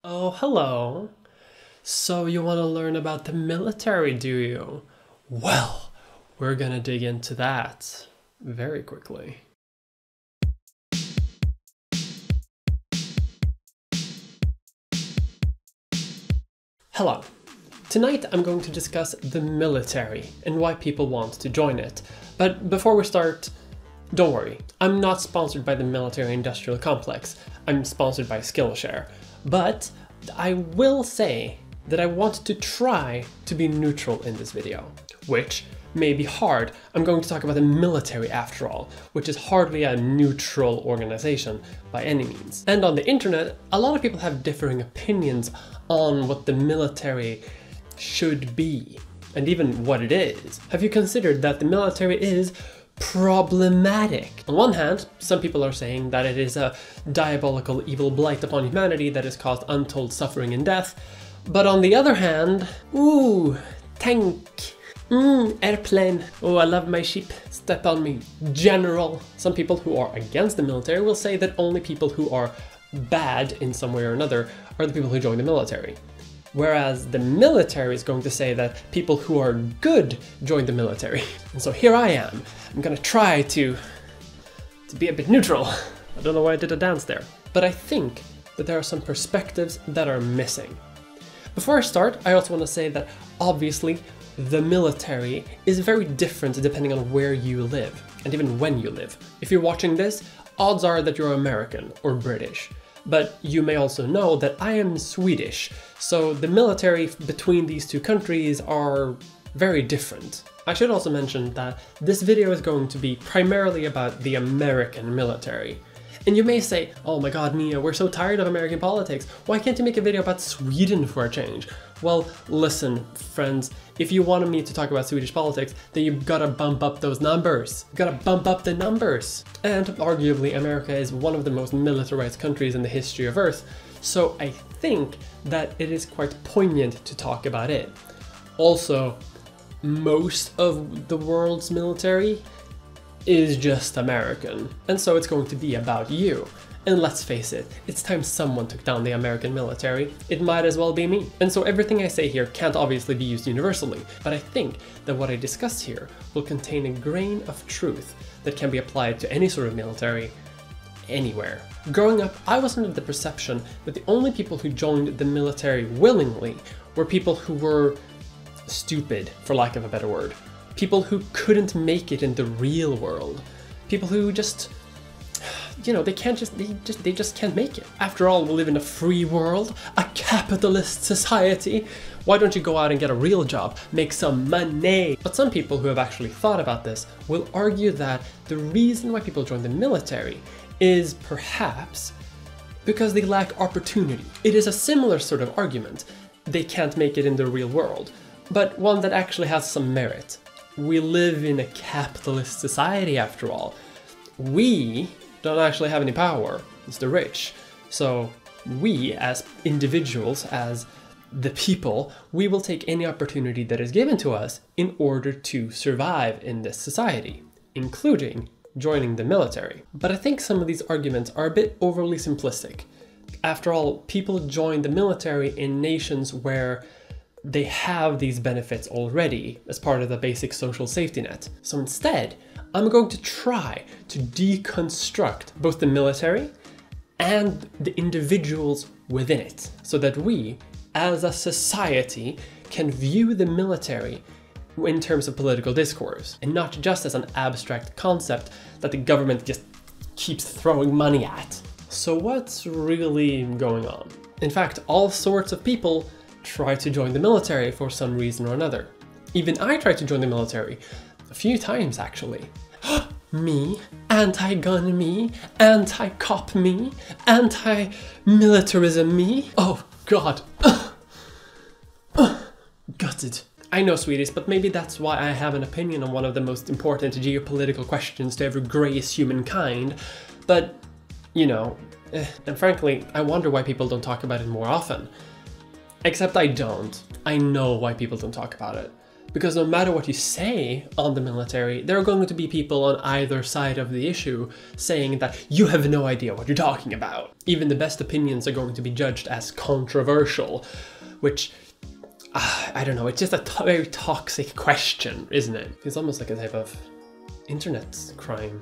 Oh, hello. So you want to learn about the military, do you? Well, we're gonna dig into that very quickly. Hello. Tonight I'm going to discuss the military and why people want to join it. But before we start, don't worry, I'm not sponsored by the military-industrial complex. I'm sponsored by Skillshare. But I will say that I want to try to be neutral in this video, which may be hard. I'm going to talk about the military after all, which is hardly a neutral organization by any means. And on the internet, a lot of people have differing opinions on what the military should be, and even what it is. Have you considered that the military is problematic? On one hand, some people are saying that it is a diabolical evil blight upon humanity that has caused untold suffering and death. But on the other hand, ooh, tank, airplane, oh I love my ship, step on me, general. Some people who are against the military will say that only people who are bad in some way or another are the people who join the military. Whereas the military is going to say that people who are good join the military. And so here I am. I'm gonna try to be a bit neutral. I don't know why I did a dance there. But I think that there are some perspectives that are missing. Before I start, I also want to say that obviously the military is very different depending on where you live, and even when you live. If you're watching this, odds are that you're American or British. But you may also know that I am Swedish, so the military between these two countries are very different. I should also mention that this video is going to be primarily about the American military. And you may say, oh my god, Mia, we're so tired of American politics. Why can't you make a video about Sweden for a change? Well, listen, friends, if you wanted me to talk about Swedish politics, then you've gotta bump up those numbers. You've gotta bump up the numbers. And arguably, America is one of the most militarized countries in the history of Earth, so I think that it is quite poignant to talk about it. Also, most of the world's military is just American, and so it's going to be about you. And let's face it, it's time someone took down the American military. It might as well be me. And so everything I say here can't obviously be used universally, but I think that what I discuss here will contain a grain of truth that can be applied to any sort of military, anywhere. Growing up, I was under the perception that the only people who joined the military willingly were people who were stupid, for lack of a better word. People who couldn't make it in the real world. People who just, you know, they just can't make it. After all, we live in a free world, a capitalist society. Why don't you go out and get a real job, make some money? But some people who have actually thought about this will argue that the reason why people join the military is perhaps because they lack opportunity. It is a similar sort of argument. They can't make it in the real world, but one that actually has some merit. We live in a capitalist society after all. We don't actually have any power, it's the rich. So we as individuals, as the people, we will take any opportunity that is given to us in order to survive in this society, including joining the military. But I think some of these arguments are a bit overly simplistic. After all, people join the military in nations where they have these benefits already as part of the basic social safety net. So instead, I'm going to try to deconstruct both the military and the individuals within it, so that we, as a society, can view the military in terms of political discourse, and not just as an abstract concept that the government just keeps throwing money at. So what's really going on? In fact, all sorts of people try to join the military for some reason or another. Even I tried to join the military a few times actually. Me, anti-gun me, anti-cop me, anti-militarism me. Oh god. Gutted. I know Swedish, but maybe that's why I have an opinion on one of the most important geopolitical questions to ever grace humankind. But, you know, and frankly, I wonder why people don't talk about it more often. Except I don't. I know why people don't talk about it. Because no matter what you say on the military, there are going to be people on either side of the issue saying that you have no idea what you're talking about. Even the best opinions are going to be judged as controversial, which, I don't know, it's just a very toxic question, isn't it? It's almost like a type of internet crime.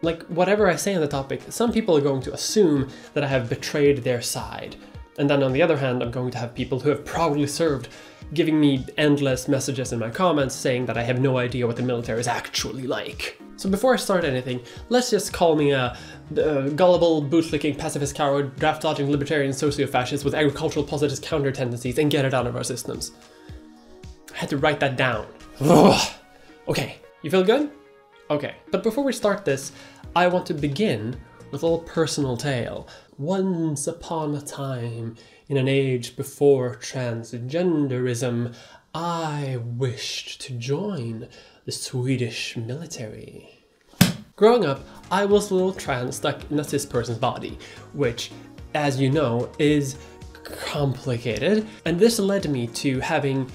Like, whatever I say on the topic, some people are going to assume that I have betrayed their side. And then on the other hand, I'm going to have people who have proudly served giving me endless messages in my comments saying that I have no idea what the military is actually like. So before I start anything, let's just call me a gullible, bootlicking, pacifist coward, draft-dodging libertarian socio-fascist with agricultural positivist counter tendencies and get it out of our systems. I had to write that down. Ugh. Okay, you feel good? Okay, but before we start this, I want to begin with a little personal tale. Once upon a time, in an age before transgenderism, I wished to join the Swedish military. Growing up, I was a little trans stuck in a cis person's body, which, as you know, is complicated, and this led me to having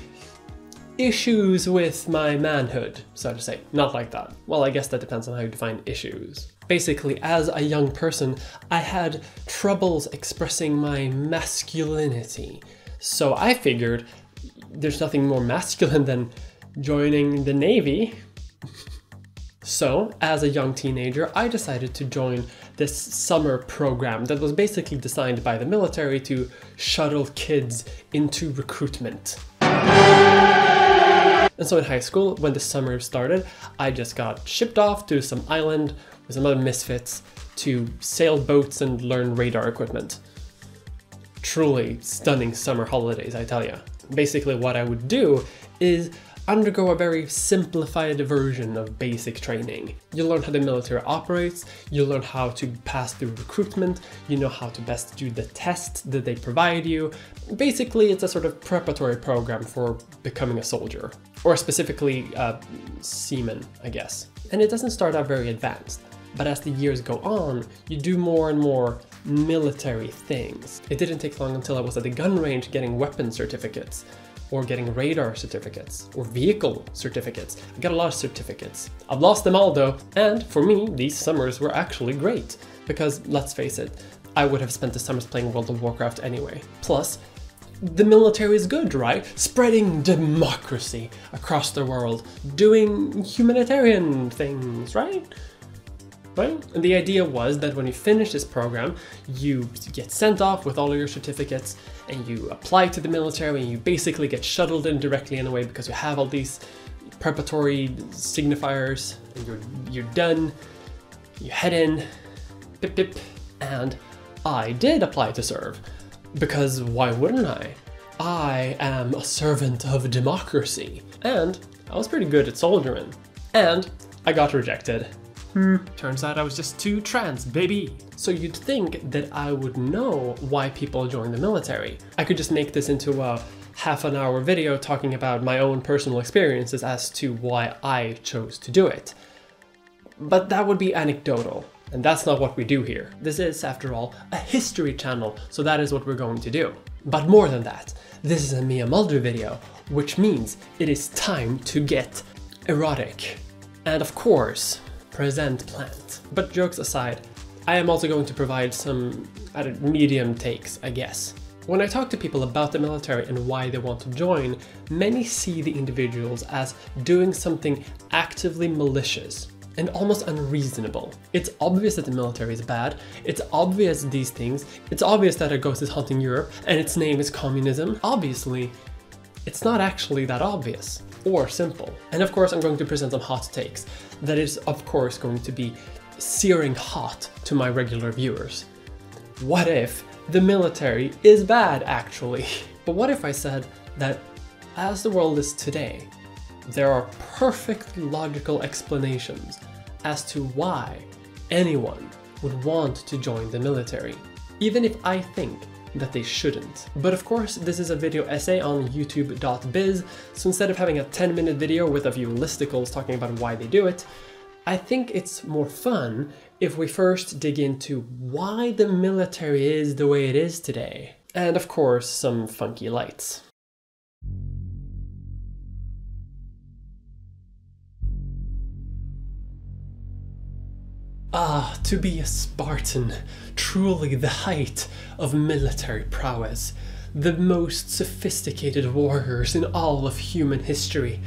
issues with my manhood, so to say. Not like that. Well, I guess that depends on how you define issues. Basically, as a young person, I had troubles expressing my masculinity. So I figured there's nothing more masculine than joining the Navy. So, as a young teenager, I decided to join this summer program that was basically designed by the military to shuttle kids into recruitment. And so in high school, when the summer started, I just got shipped off to some island with some other misfits to sail boats and learn radar equipment. Truly stunning summer holidays, I tell ya. Basically what I would do is undergo a very simplified version of basic training. You learn how the military operates, you learn how to pass through recruitment, you know how to best do the tests that they provide you. Basically, it's a sort of preparatory program for becoming a soldier, or specifically seaman, I guess. And it doesn't start out very advanced, but as the years go on, you do more and more military things. It didn't take long until I was at the gun range getting weapon certificates, or getting radar certificates, or vehicle certificates. I got a lot of certificates. I've lost them all though, and for me, these summers were actually great, because let's face it, I would have spent the summers playing World of Warcraft anyway. Plus, the military is good, right? Spreading democracy across the world, doing humanitarian things, right? Right? And the idea was that when you finish this program, you get sent off with all of your certificates and you apply to the military and you basically get shuttled in directly in a way because you have all these preparatory signifiers and you're done, you head in, pip pip, and I did apply to serve because why wouldn't I? I am a servant of democracy and I was pretty good at soldiering and I got rejected. Turns out I was just too trans, baby. So you'd think that I would know why people join the military. I could just make this into a half-an-hour video talking about my own personal experiences as to why I chose to do it. But that would be anecdotal, and that's not what we do here. This is, after all, a history channel, so that is what we're going to do. But more than that, this is a Mia Mulder video, which means it is time to get erotic. And of course, present plant. But jokes aside, I am also going to provide some medium takes, I guess. When I talk to people about the military and why they want to join, many see the individuals as doing something actively malicious and almost unreasonable. It's obvious that the military is bad, it's obvious these things, it's obvious that a ghost is haunting Europe and its name is Communism. Obviously, it's not actually that obvious or simple. And of course I'm going to present some hot takes that is of course going to be searing hot to my regular viewers. What if the military is bad actually? But what if I said that as the world is today, there are perfectly logical explanations as to why anyone would want to join the military, even if I think that they shouldn't. But of course, this is a video essay on youtube.biz, so instead of having a 10-minute video with a few listicles talking about why they do it, I think it's more fun if we first dig into why the military is the way it is today. And of course, some funky lights. Ah, to be a Spartan, truly the height of military prowess. The most sophisticated warriors in all of human history.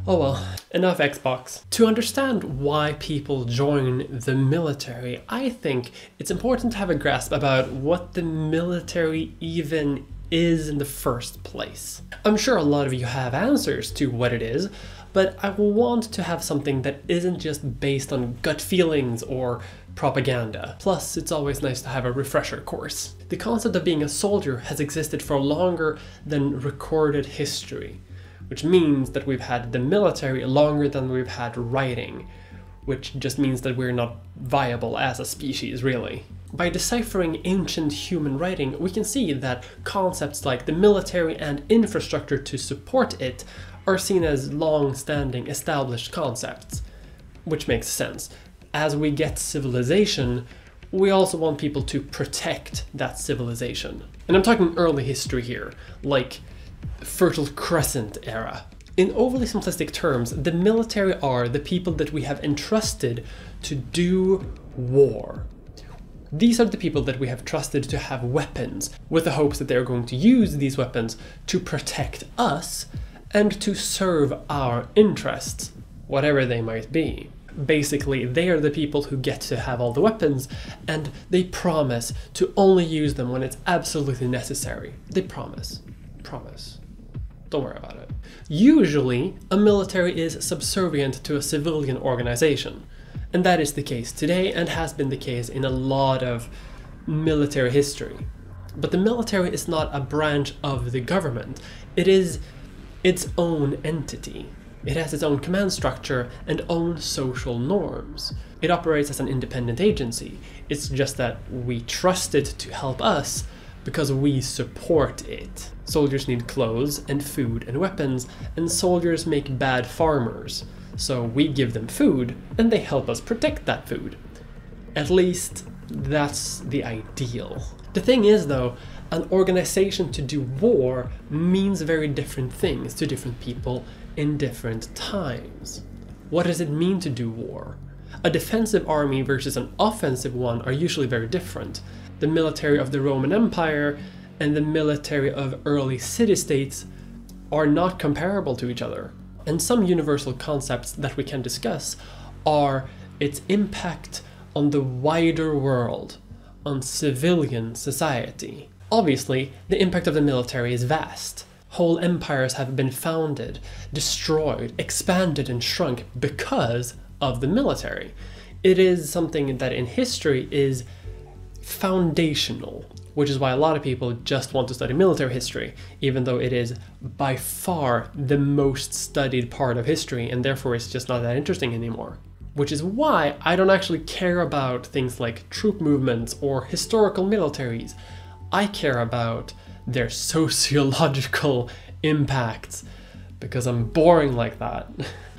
Oh well, enough Xbox. To understand why people join the military, I think it's important to have a grasp about what the military even is in the first place. I'm sure a lot of you have answers to what it is, but I want to have something that isn't just based on gut feelings or propaganda. Plus, it's always nice to have a refresher course. The concept of being a soldier has existed for longer than recorded history, which means that we've had the military longer than we've had writing, which just means that we're not viable as a species, really. By deciphering ancient human writing, we can see that concepts like the military and infrastructure to support it are seen as long-standing established concepts, which makes sense. As we get civilization, we also want people to protect that civilization. And I'm talking early history here, like Fertile Crescent era. In overly simplistic terms, the military are the people that we have entrusted to do war. These are the people that we have trusted to have weapons, with the hopes that they're going to use these weapons to protect us and to serve our interests, whatever they might be. Basically, they are the people who get to have all the weapons, and they promise to only use them when it's absolutely necessary. They promise. Promise. Don't worry about it. Usually, a military is subservient to a civilian organization, and that is the case today and has been the case in a lot of military history. But the military is not a branch of the government. It is its own entity. It has its own command structure and own social norms. It operates as an independent agency. It's just that we trust it to help us because we support it. Soldiers need clothes and food and weapons, and soldiers make bad farmers. So we give them food, and they help us protect that food. At least, that's the ideal. The thing is, though, an organization to do war means very different things to different people in different times. What does it mean to do war? A defensive army versus an offensive one are usually very different. The military of the Roman Empire and the military of early city-states are not comparable to each other. And some universal concepts that we can discuss are its impact on the wider world, on civilian society. Obviously, the impact of the military is vast. Whole empires have been founded, destroyed, expanded, and shrunk because of the military. It is something that in history is foundational, which is why a lot of people just want to study military history, even though it is by far the most studied part of history, and therefore it's just not that interesting anymore. Which is why I don't actually care about things like troop movements or historical militaries. I care about their sociological impacts, because I'm boring like that.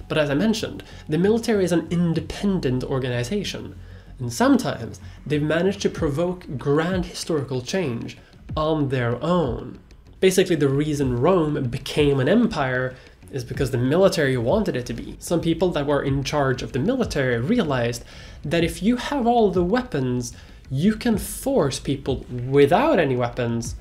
But as I mentioned, the military is an independent organization, and sometimes they've managed to provoke grand historical change on their own. Basically, the reason Rome became an empire is because the military wanted it to be. Some people that were in charge of the military realized that if you have all the weapons, you can force people without any weapons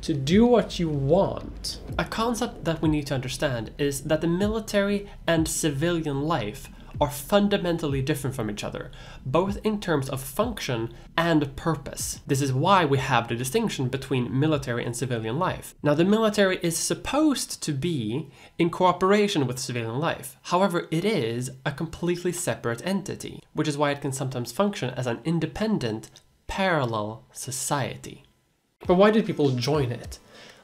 to do what you want. A concept that we need to understand is that the military and civilian life are fundamentally different from each other, both in terms of function and purpose. This is why we have the distinction between military and civilian life. Now, the military is supposed to be in cooperation with civilian life. However, it is a completely separate entity, which is why it can sometimes function as an independent, parallel society. But why did people join it?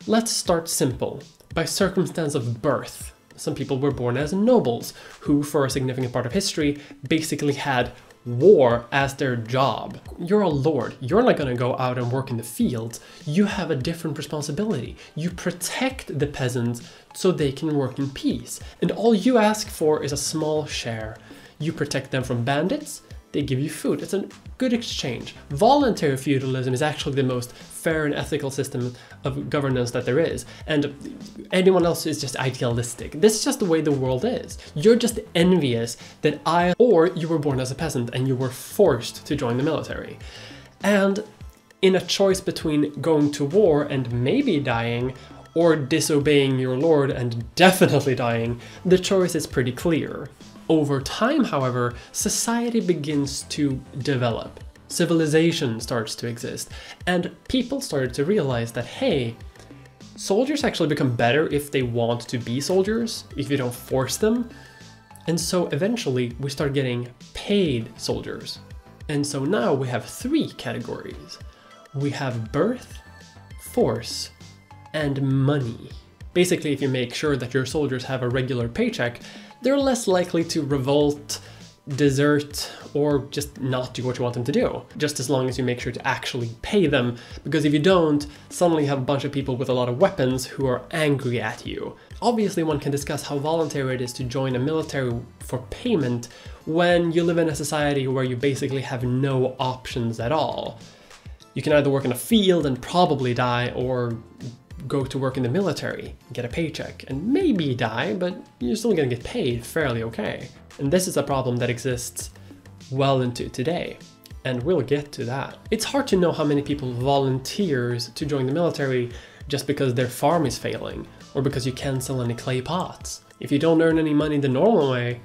Let's start simple, by circumstance of birth. Some people were born as nobles, who for a significant part of history basically had war as their job. You're a lord, you're not gonna go out and work in the fields, you have a different responsibility. You protect the peasants so they can work in peace, and all you ask for is a small share. You protect them from bandits, they give you food. It's a good exchange. Voluntary feudalism is actually the most fair and ethical system of governance that there is, and anyone else is just idealistic. This is just the way the world is. You're just envious that or you were born as a peasant and you were forced to join the military. And in a choice between going to war and maybe dying, or disobeying your lord and definitely dying, the choice is pretty clear. Over time, however, society begins to develop. Civilization starts to exist, and people started to realize that, hey, soldiers actually become better if they want to be soldiers, if you don't force them. And so eventually we start getting paid soldiers. And so now we have 3 categories. We have birth, force, and money. Basically, if you make sure that your soldiers have a regular paycheck, they're less likely to revolt, desert, or just not do what you want them to do, just as long as you make sure to actually pay them, because if you don't, suddenly you have a bunch of people with a lot of weapons who are angry at you. Obviously, one can discuss how voluntary it is to join a military for payment when you live in a society where you basically have no options at all. You can either work in a field and probably die, or go to work in the military, get a paycheck, and maybe die, but you're still gonna get paid fairly okay. And this is a problem that exists well into today, and we'll get to that. It's hard to know how many people volunteers to join the military just because their farm is failing, or because you can't sell any clay pots. If you don't earn any money the normal way,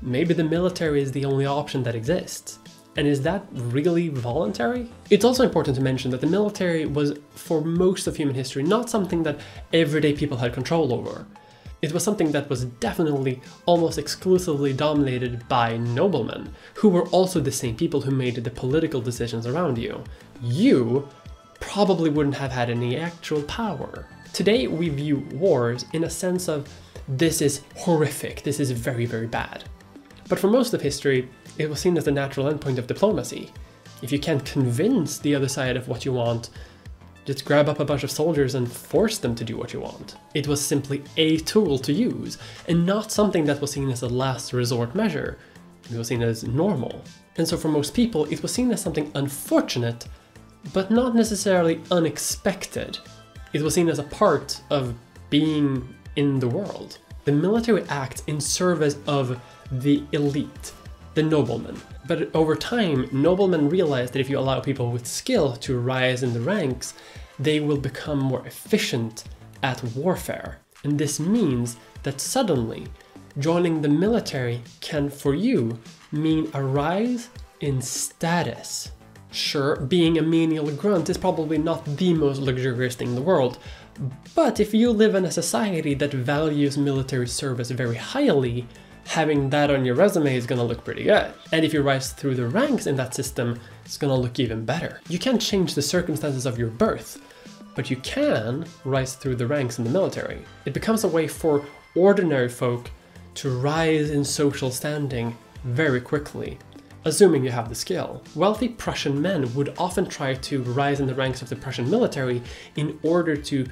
maybe the military is the only option that exists. And is that really voluntary? It's also important to mention that the military was, for most of human history, not something that everyday people had control over. It was something that was definitely almost exclusively dominated by noblemen, who were also the same people who made the political decisions around you. You probably wouldn't have had any actual power. Today we view wars in a sense of, this is horrific, this is very, very bad. But for most of history, it was seen as the natural endpoint of diplomacy. If you can't convince the other side of what you want, just grab up a bunch of soldiers and force them to do what you want. It was simply a tool to use, and not something that was seen as a last resort measure. It was seen as normal. And so for most people, it was seen as something unfortunate, but not necessarily unexpected. It was seen as a part of being in the world. The military acts in service of the elite, the noblemen. But over time, noblemen realized that if you allow people with skill to rise in the ranks, they will become more efficient at warfare. And this means that suddenly, joining the military can, for you, mean a rise in status. Sure, being a menial grunt is probably not the most luxurious thing in the world, but if you live in a society that values military service very highly, having that on your resume is gonna look pretty good. And if you rise through the ranks in that system, it's gonna look even better. You can't change the circumstances of your birth, but you can rise through the ranks in the military. It becomes a way for ordinary folk to rise in social standing very quickly, assuming you have the skill. Wealthy Prussian men would often try to rise in the ranks of the Prussian military in order to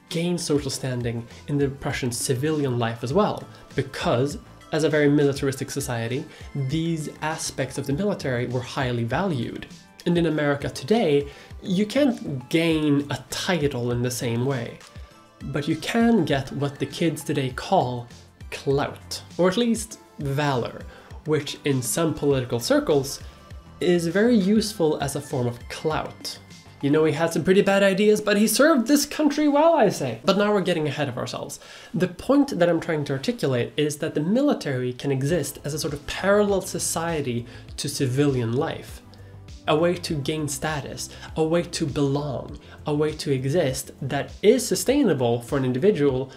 gain social standing in the Prussian civilian life as well, because as a very militaristic society, these aspects of the military were highly valued. And in America today, you can't gain a title in the same way, but you can get what the kids today call clout, or at least valor, which in some political circles is very useful as a form of clout. You know, he had some pretty bad ideas, but he served this country well, I say. But now we're getting ahead of ourselves. The point that I'm trying to articulate is that the military can exist as a sort of parallel society to civilian life. A way to gain status, a way to belong, a way to exist that is sustainable for an individual,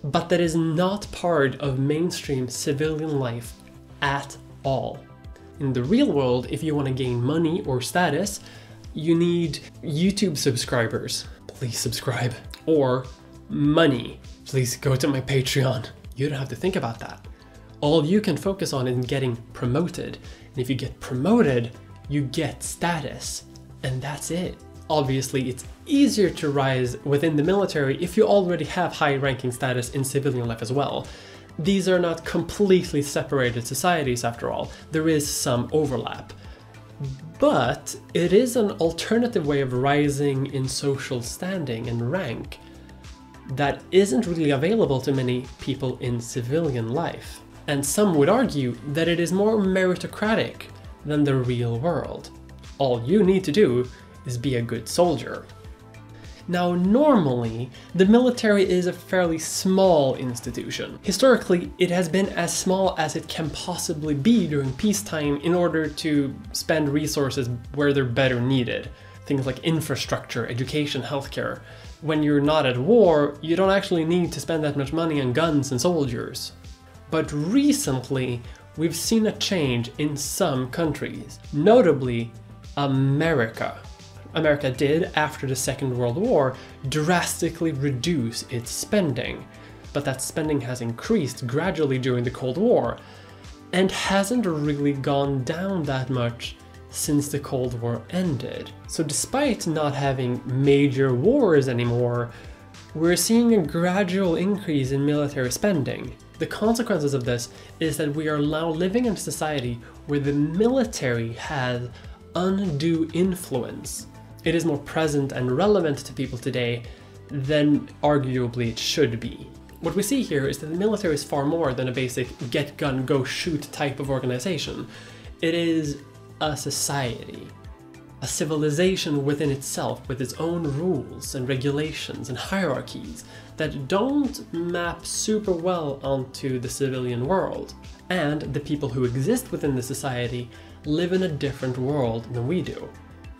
but that is not part of mainstream civilian life at all. In the real world, if you want to gain money or status, you need YouTube subscribers. Please subscribe. Or money. Please go to my Patreon. You don't have to think about that. All you can focus on is getting promoted. And if you get promoted, you get status. And that's it. Obviously, it's easier to rise within the military if you already have high-ranking status in civilian life as well. These are not completely separated societies after all. There is some overlap. But it is an alternative way of rising in social standing and rank that isn't really available to many people in civilian life. And some would argue that it is more meritocratic than the real world. All you need to do is be a good soldier. Now, normally, the military is a fairly small institution. Historically, it has been as small as it can possibly be during peacetime in order to spend resources where they're better needed. Things like infrastructure, education, healthcare. When you're not at war, you don't actually need to spend that much money on guns and soldiers. But recently, we've seen a change in some countries, notably America. America did, after the Second World War, drastically reduce its spending, but that spending has increased gradually during the Cold War, and hasn't really gone down that much since the Cold War ended. So despite not having major wars anymore, we're seeing a gradual increase in military spending. The consequences of this is that we are now living in a society where the military has undue influence. It is more present and relevant to people today than arguably it should be. What we see here is that the military is far more than a basic get gun, go shoot type of organization. It is a society, a civilization within itself with its own rules and regulations and hierarchies that don't map super well onto the civilian world. And the people who exist within the society live in a different world than we do.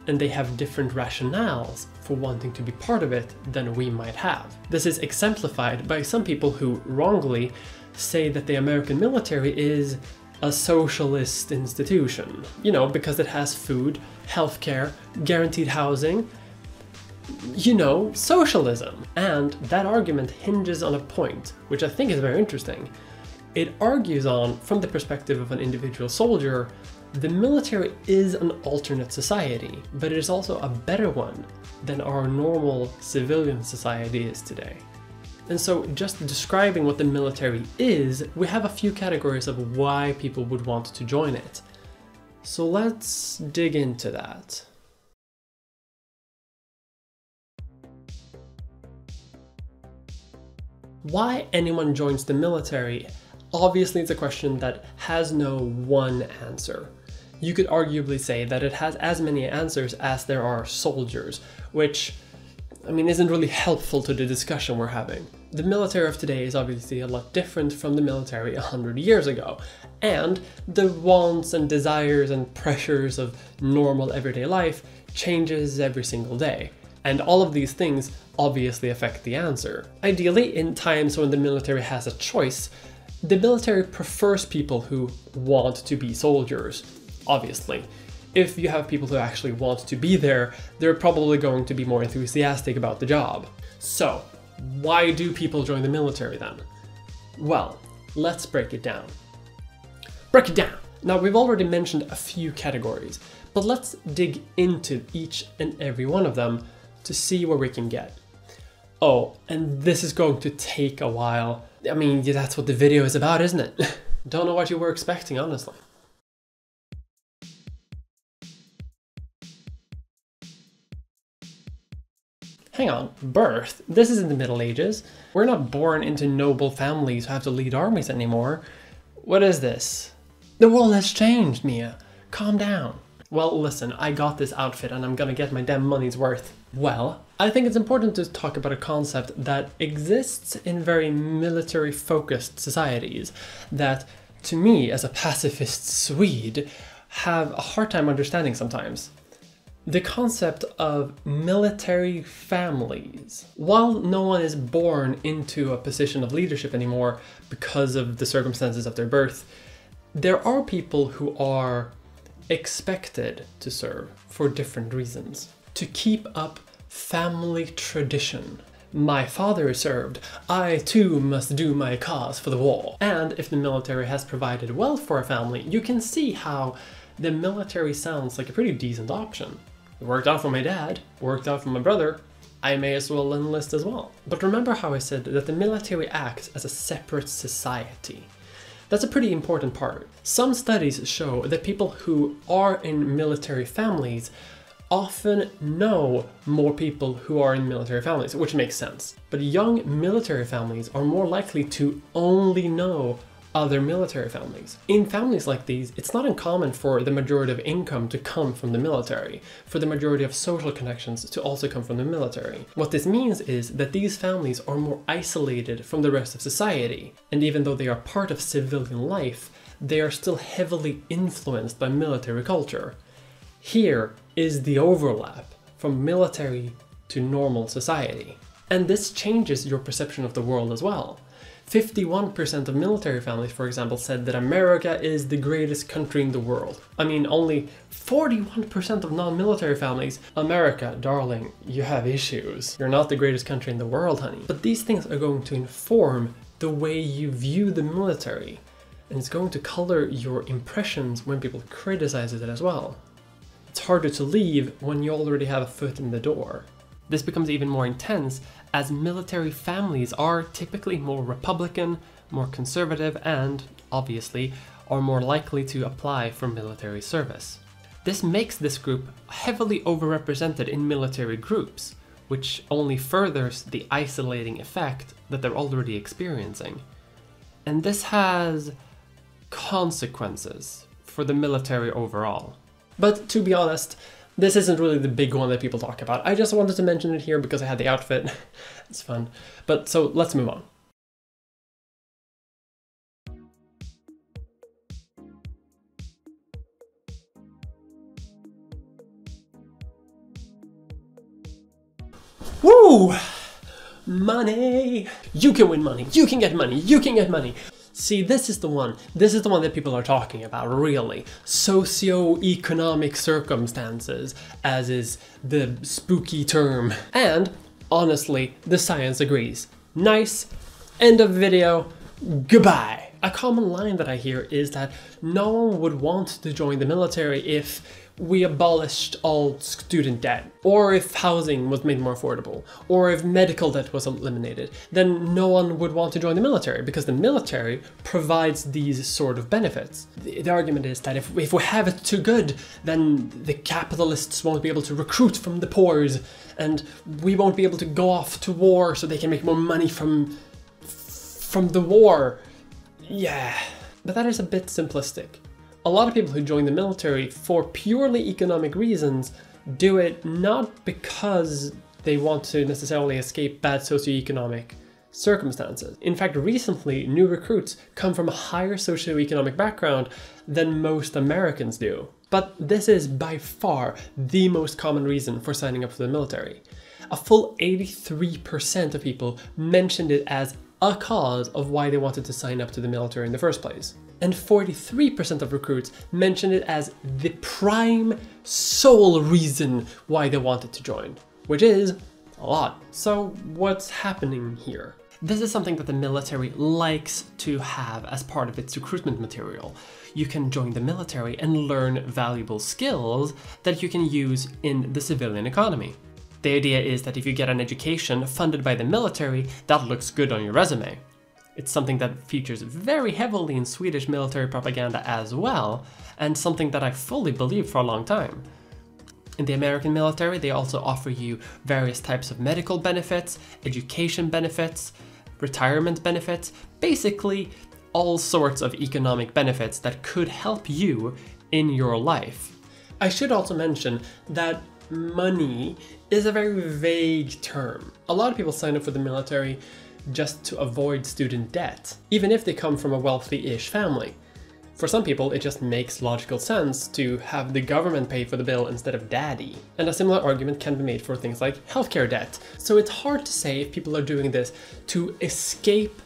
And they have different rationales for wanting to be part of it than we might have. This is exemplified by some people who wrongly say that the American military is a socialist institution, you know, because it has food, healthcare, guaranteed housing, you know, socialism. And that argument hinges on a point, which I think is very interesting. It argues on, from the perspective of an individual soldier, the military is an alternate society, but it is also a better one than our normal civilian society is today. And so, just describing what the military is, we have a few categories of why people would want to join it. So let's dig into that. Why anyone joins the military? Obviously, it's a question that has no one answer. You could arguably say that it has as many answers as there are soldiers, which, I mean, isn't really helpful to the discussion we're having. The military of today is obviously a lot different from the military 100 years ago, and the wants and desires and pressures of normal everyday life changes every single day. And all of these things obviously affect the answer. Ideally, in times when the military has a choice, the military prefers people who want to be soldiers. Obviously, if you have people who actually want to be there, they're probably going to be more enthusiastic about the job. So, why do people join the military then? Well, let's break it down. Break it down! Now, we've already mentioned a few categories, but let's dig into each and every one of them to see where we can get. Oh, and this is going to take a while. I mean, that's what the video is about, isn't it? Don't know what you were expecting, honestly. Hang on, birth? This is in the Middle Ages. We're not born into noble families who have to lead armies anymore. What is this? The world has changed, Mia. Calm down. Well, listen, I got this outfit and I'm gonna get my damn money's worth. Well, I think it's important to talk about a concept that exists in very military-focused societies that, to me, as a pacifist Swede, have a hard time understanding sometimes. The concept of military families. While no one is born into a position of leadership anymore because of the circumstances of their birth, there are people who are expected to serve for different reasons. To keep up family tradition. My father served, I too must do my cause for the war. And if the military has provided wealth for a family, you can see how the military sounds like a pretty decent option. It worked out for my dad, worked out for my brother, I may as well enlist as well. But remember how I said that the military acts as a separate society. That's a pretty important part. Some studies show that people who are in military families often know more people who are in military families, which makes sense. But young military families are more likely to only know other military families. In families like these, it's not uncommon for the majority of income to come from the military, for the majority of social connections to also come from the military. What this means is that these families are more isolated from the rest of society, and even though they are part of civilian life, they are still heavily influenced by military culture. Here is the overlap from military to normal society. And this changes your perception of the world as well. 51% of military families, for example, said that America is the greatest country in the world. I mean, only 41% of non-military families, America, darling, you have issues. You're not the greatest country in the world, honey. But these things are going to inform the way you view the military. And it's going to color your impressions when people criticize it as well. It's harder to leave when you already have a foot in the door. This becomes even more intense as military families are typically more Republican, more conservative, and, obviously, are more likely to apply for military service. This makes this group heavily overrepresented in military groups, which only furthers the isolating effect that they're already experiencing. And this has consequences for the military overall. But to be honest, this isn't really the big one that people talk about. I just wanted to mention it here because I had the outfit. It's fun. But so let's move on. Woo! Money! You can win money. You can get money. You can get money. See, this is the one that people are talking about, really. Socio-economic circumstances, as is the spooky term. And, honestly, the science agrees. Nice, end of video, goodbye. A common line that I hear is that no one would want to join the military if we abolished all student debt, or if housing was made more affordable, or if medical debt was eliminated. Then no one would want to join the military because the military provides these sort of benefits. The argument is that if we have it too good, then the capitalists won't be able to recruit from the poors, and we won't be able to go off to war so they can make more money from the war. Yeah, but that is a bit simplistic. A lot of people who join the military for purely economic reasons do it not because they want to necessarily escape bad socioeconomic circumstances. In fact, recently, new recruits come from a higher socioeconomic background than most Americans do. But this is by far the most common reason for signing up for the military. A full 83% of people mentioned it as a cause of why they wanted to sign up to the military in the first place. And 43% of recruits mentioned it as the prime sole reason why they wanted to join, which is a lot. So what's happening here? This is something that the military likes to have as part of its recruitment material. You can join the military and learn valuable skills that you can use in the civilian economy. The idea is that if you get an education funded by the military, that looks good on your resume. It's something that features very heavily in Swedish military propaganda as well, and something that I fully believed for a long time. In the American military, they also offer you various types of medical benefits, education benefits, retirement benefits, basically all sorts of economic benefits that could help you in your life. I should also mention that money is a very vague term. A lot of people sign up for the military just to avoid student debt, even if they come from a wealthy-ish family. For some people, it just makes logical sense to have the government pay for the bill instead of daddy. And a similar argument can be made for things like healthcare debt. So it's hard to say if people are doing this to escape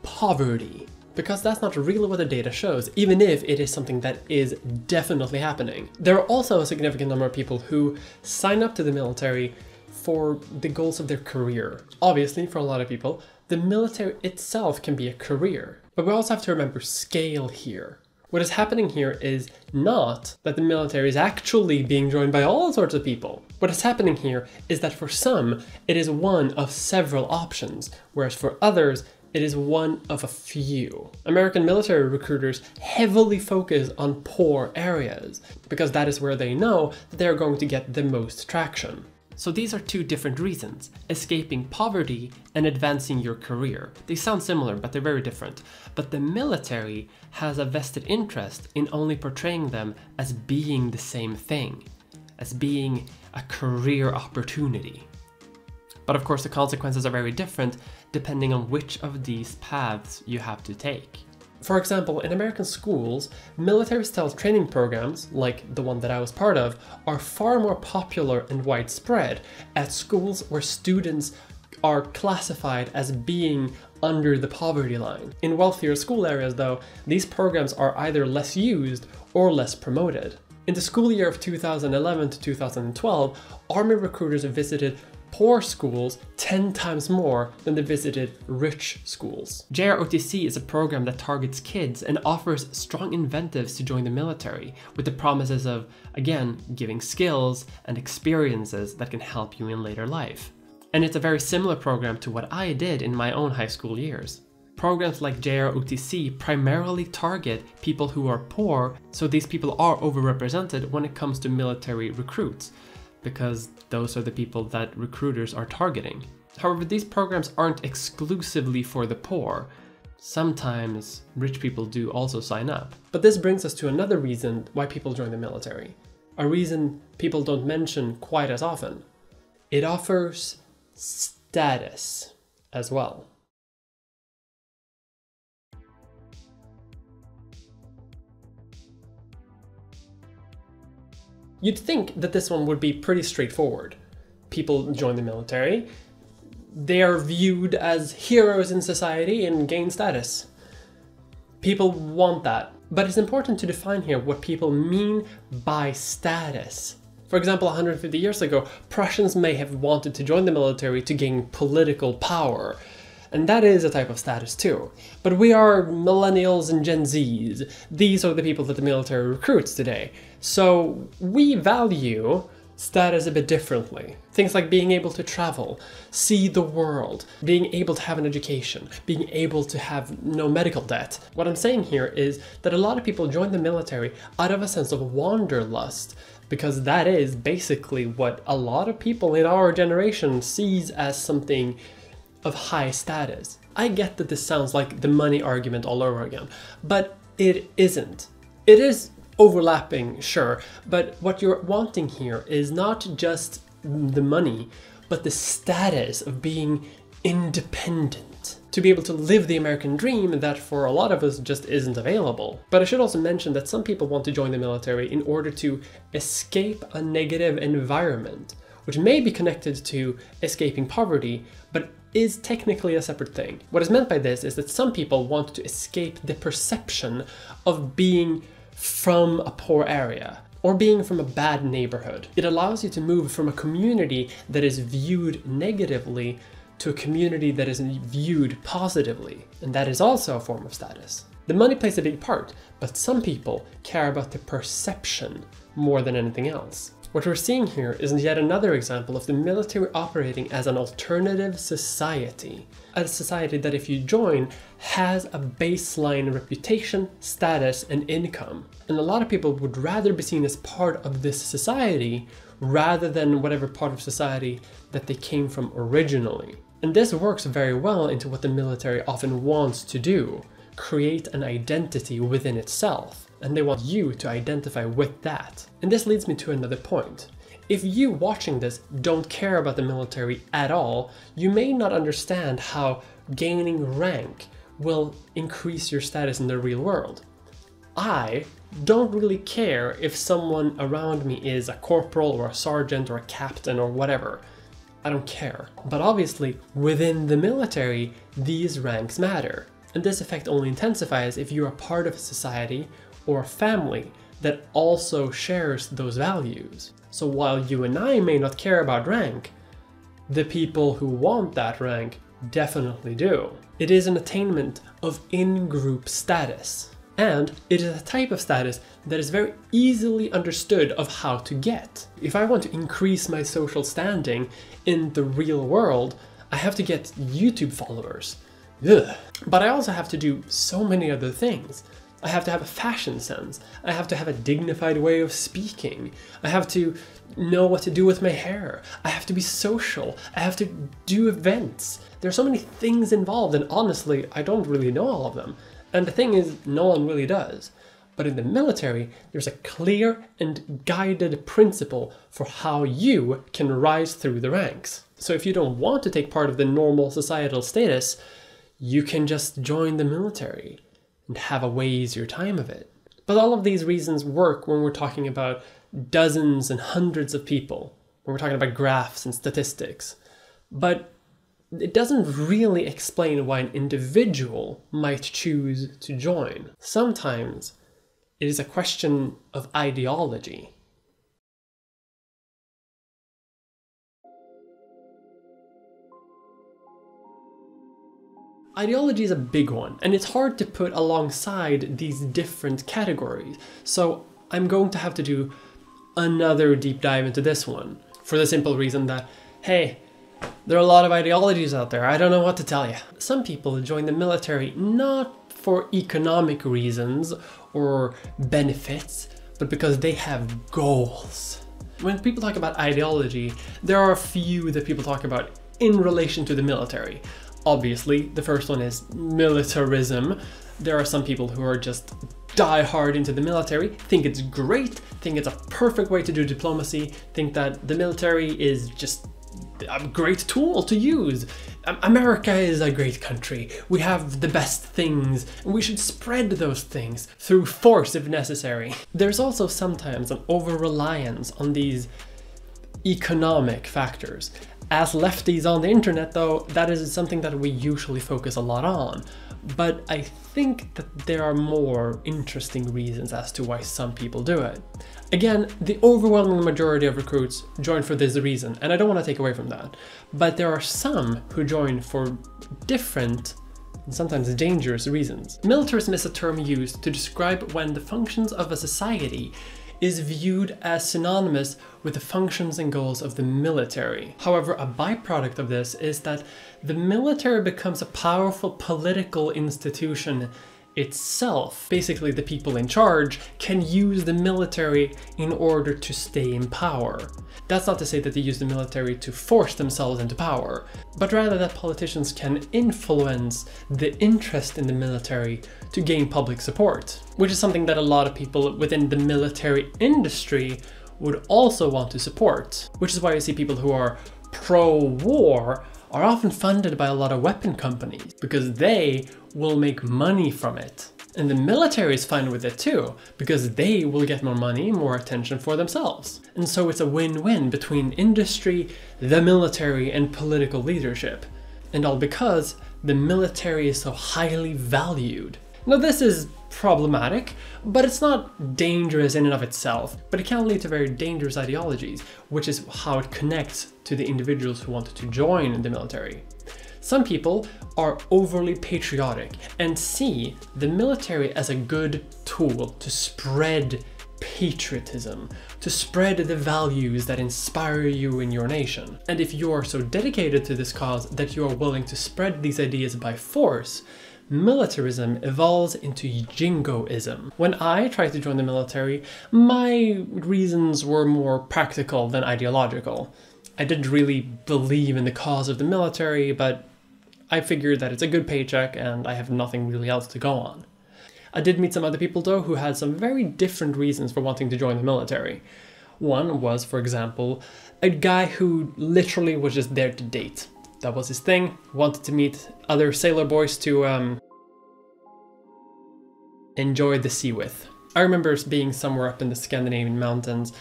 poverty, because that's not really what the data shows, even if it is something that is definitely happening. There are also a significant number of people who sign up to the military for the goals of their career. Obviously, for a lot of people, the military itself can be a career. But we also have to remember scale here. What is happening here is not that the military is actually being joined by all sorts of people. What is happening here is that for some, it is one of several options, whereas for others, It is one of a few. American military recruiters heavily focus on poor areas because that is where they know that they're going to get the most traction. So these are two different reasons: escaping poverty and advancing your career. They sound similar, but they're very different. But the military has a vested interest in only portraying them as being the same thing, as being a career opportunity. But of course the consequences are very different depending on which of these paths you have to take. For example, in American schools, military-style training programs, like the one that I was part of, are far more popular and widespread at schools where students are classified as being under the poverty line. In wealthier school areas, though, these programs are either less used or less promoted. In the school year of 2011 to 2012, Army recruiters visited poor schools 10 times more than they visited rich schools. JROTC is a program that targets kids and offers strong incentives to join the military, with the promises of, again, giving skills and experiences that can help you in later life. And it's a very similar program to what I did in my own high school years. Programs like JROTC primarily target people who are poor, so these people are overrepresented when it comes to military recruits, because those are the people that recruiters are targeting. However, these programs aren't exclusively for the poor. Sometimes rich people do also sign up. But this brings us to another reason why people join the military. A reason people don't mention quite as often. It offers status as well. You'd think that this one would be pretty straightforward. People join the military, they are viewed as heroes in society and gain status. People want that, but it's important to define here what people mean by status. For example, 150 years ago, Prussians may have wanted to join the military to gain political power. And that is a type of status too. But we are millennials and Gen Zs. These are the people that the military recruits today. So we value status a bit differently. Things like being able to travel, see the world, being able to have an education, being able to have no medical debt. What I'm saying here is that a lot of people join the military out of a sense of wanderlust, because that is basically what a lot of people in our generation sees as something of high status. I get that this sounds like the money argument all over again, but it isn't. It is overlapping, sure, but what you're wanting here is not just the money, but the status of being independent. To be able to live the American dream that for a lot of us just isn't available. But I should also mention that some people want to join the military in order to escape a negative environment, which may be connected to escaping poverty, but is technically a separate thing. What is meant by this is that some people want to escape the perception of being from a poor area or being from a bad neighborhood. It allows you to move from a community that is viewed negatively to a community that is viewed positively, and that is also a form of status. The money plays a big part, but some people care about the perception more than anything else. What we're seeing here is yet another example of the military operating as an alternative society. A society that, if you join, has a baseline reputation, status, and income. And a lot of people would rather be seen as part of this society rather than whatever part of society that they came from originally. And this works very well into what the military often wants to do: create an identity within itself. And they want you to identify with that. And this leads me to another point. If you watching this don't care about the military at all, you may not understand how gaining rank will increase your status in the real world. I don't really care if someone around me is a corporal or a sergeant or a captain or whatever. I don't care. But obviously, within the military, these ranks matter. And this effect only intensifies if you are part of a society or a family that also shares those values. So while you and I may not care about rank, the people who want that rank definitely do. It is an attainment of in-group status. And it is a type of status that is very easily understood of how to get. If I want to increase my social standing in the real world, I have to get YouTube followers. Ugh. But I also have to do so many other things. I have to have a fashion sense. I have to have a dignified way of speaking. I have to know what to do with my hair. I have to be social. I have to do events. There's so many things involved, and honestly, I don't really know all of them. And the thing is, no one really does. But in the military, there's a clear and guided principle for how you can rise through the ranks. So if you don't want to take part of the normal societal status, you can just join the military and have a way easier time of it. But all of these reasons work when we're talking about dozens and hundreds of people, when we're talking about graphs and statistics. But it doesn't really explain why an individual might choose to join. Sometimes it is a question of ideology. Ideology is a big one, and it's hard to put alongside these different categories. So I'm going to have to do another deep dive into this one, for the simple reason that, hey, there are a lot of ideologies out there, I don't know what to tell you. Some people join the military not for economic reasons or benefits, but because they have goals. When people talk about ideology, there are a few that people talk about in relation to the military. Obviously, the first one is militarism. There are some people who are just die hard into the military, think it's great, think it's a perfect way to do diplomacy, think that the military is just a great tool to use. America is a great country. We have the best things, and we should spread those things through force if necessary. There's also sometimes an over-reliance on these economic factors. As lefties on the internet, though, that is something that we usually focus a lot on. But I think that there are more interesting reasons as to why some people do it. Again, the overwhelming majority of recruits join for this reason, and I don't want to take away from that. But there are some who join for different and sometimes dangerous reasons. Militarism is a term used to describe when the functions of a society is viewed as synonymous with the functions and goals of the military. However, a byproduct of this is that the military becomes a powerful political institution itself. Basically, the people in charge can use the military in order to stay in power. That's not to say that they use the military to force themselves into power, but rather that politicians can influence the interest in the military to gain public support, which is something that a lot of people within the military industry would also want to support, which is why you see people who are pro-war are often funded by a lot of weapon companies because they will make money from it. And the military is fine with it too, because they will get more money, more attention for themselves. And so it's a win-win between industry, the military, and political leadership. And all because the military is so highly valued. Now this is problematic, but it's not dangerous in and of itself, but it can lead to very dangerous ideologies, which is how it connects to the individuals who want to join the military. Some people are overly patriotic and see the military as a good tool to spread patriotism, to spread the values that inspire you in your nation. And if you are so dedicated to this cause that you are willing to spread these ideas by force, militarism evolves into jingoism. When I tried to join the military, my reasons were more practical than ideological. I didn't really believe in the cause of the military, but I figured that it's a good paycheck and I have nothing really else to go on. I did meet some other people though who had some very different reasons for wanting to join the military. One was, for example, a guy who literally was just there to date. That was his thing, wanted to meet other sailor boys to enjoy the sea with. I remember being somewhere up in the Scandinavian mountains,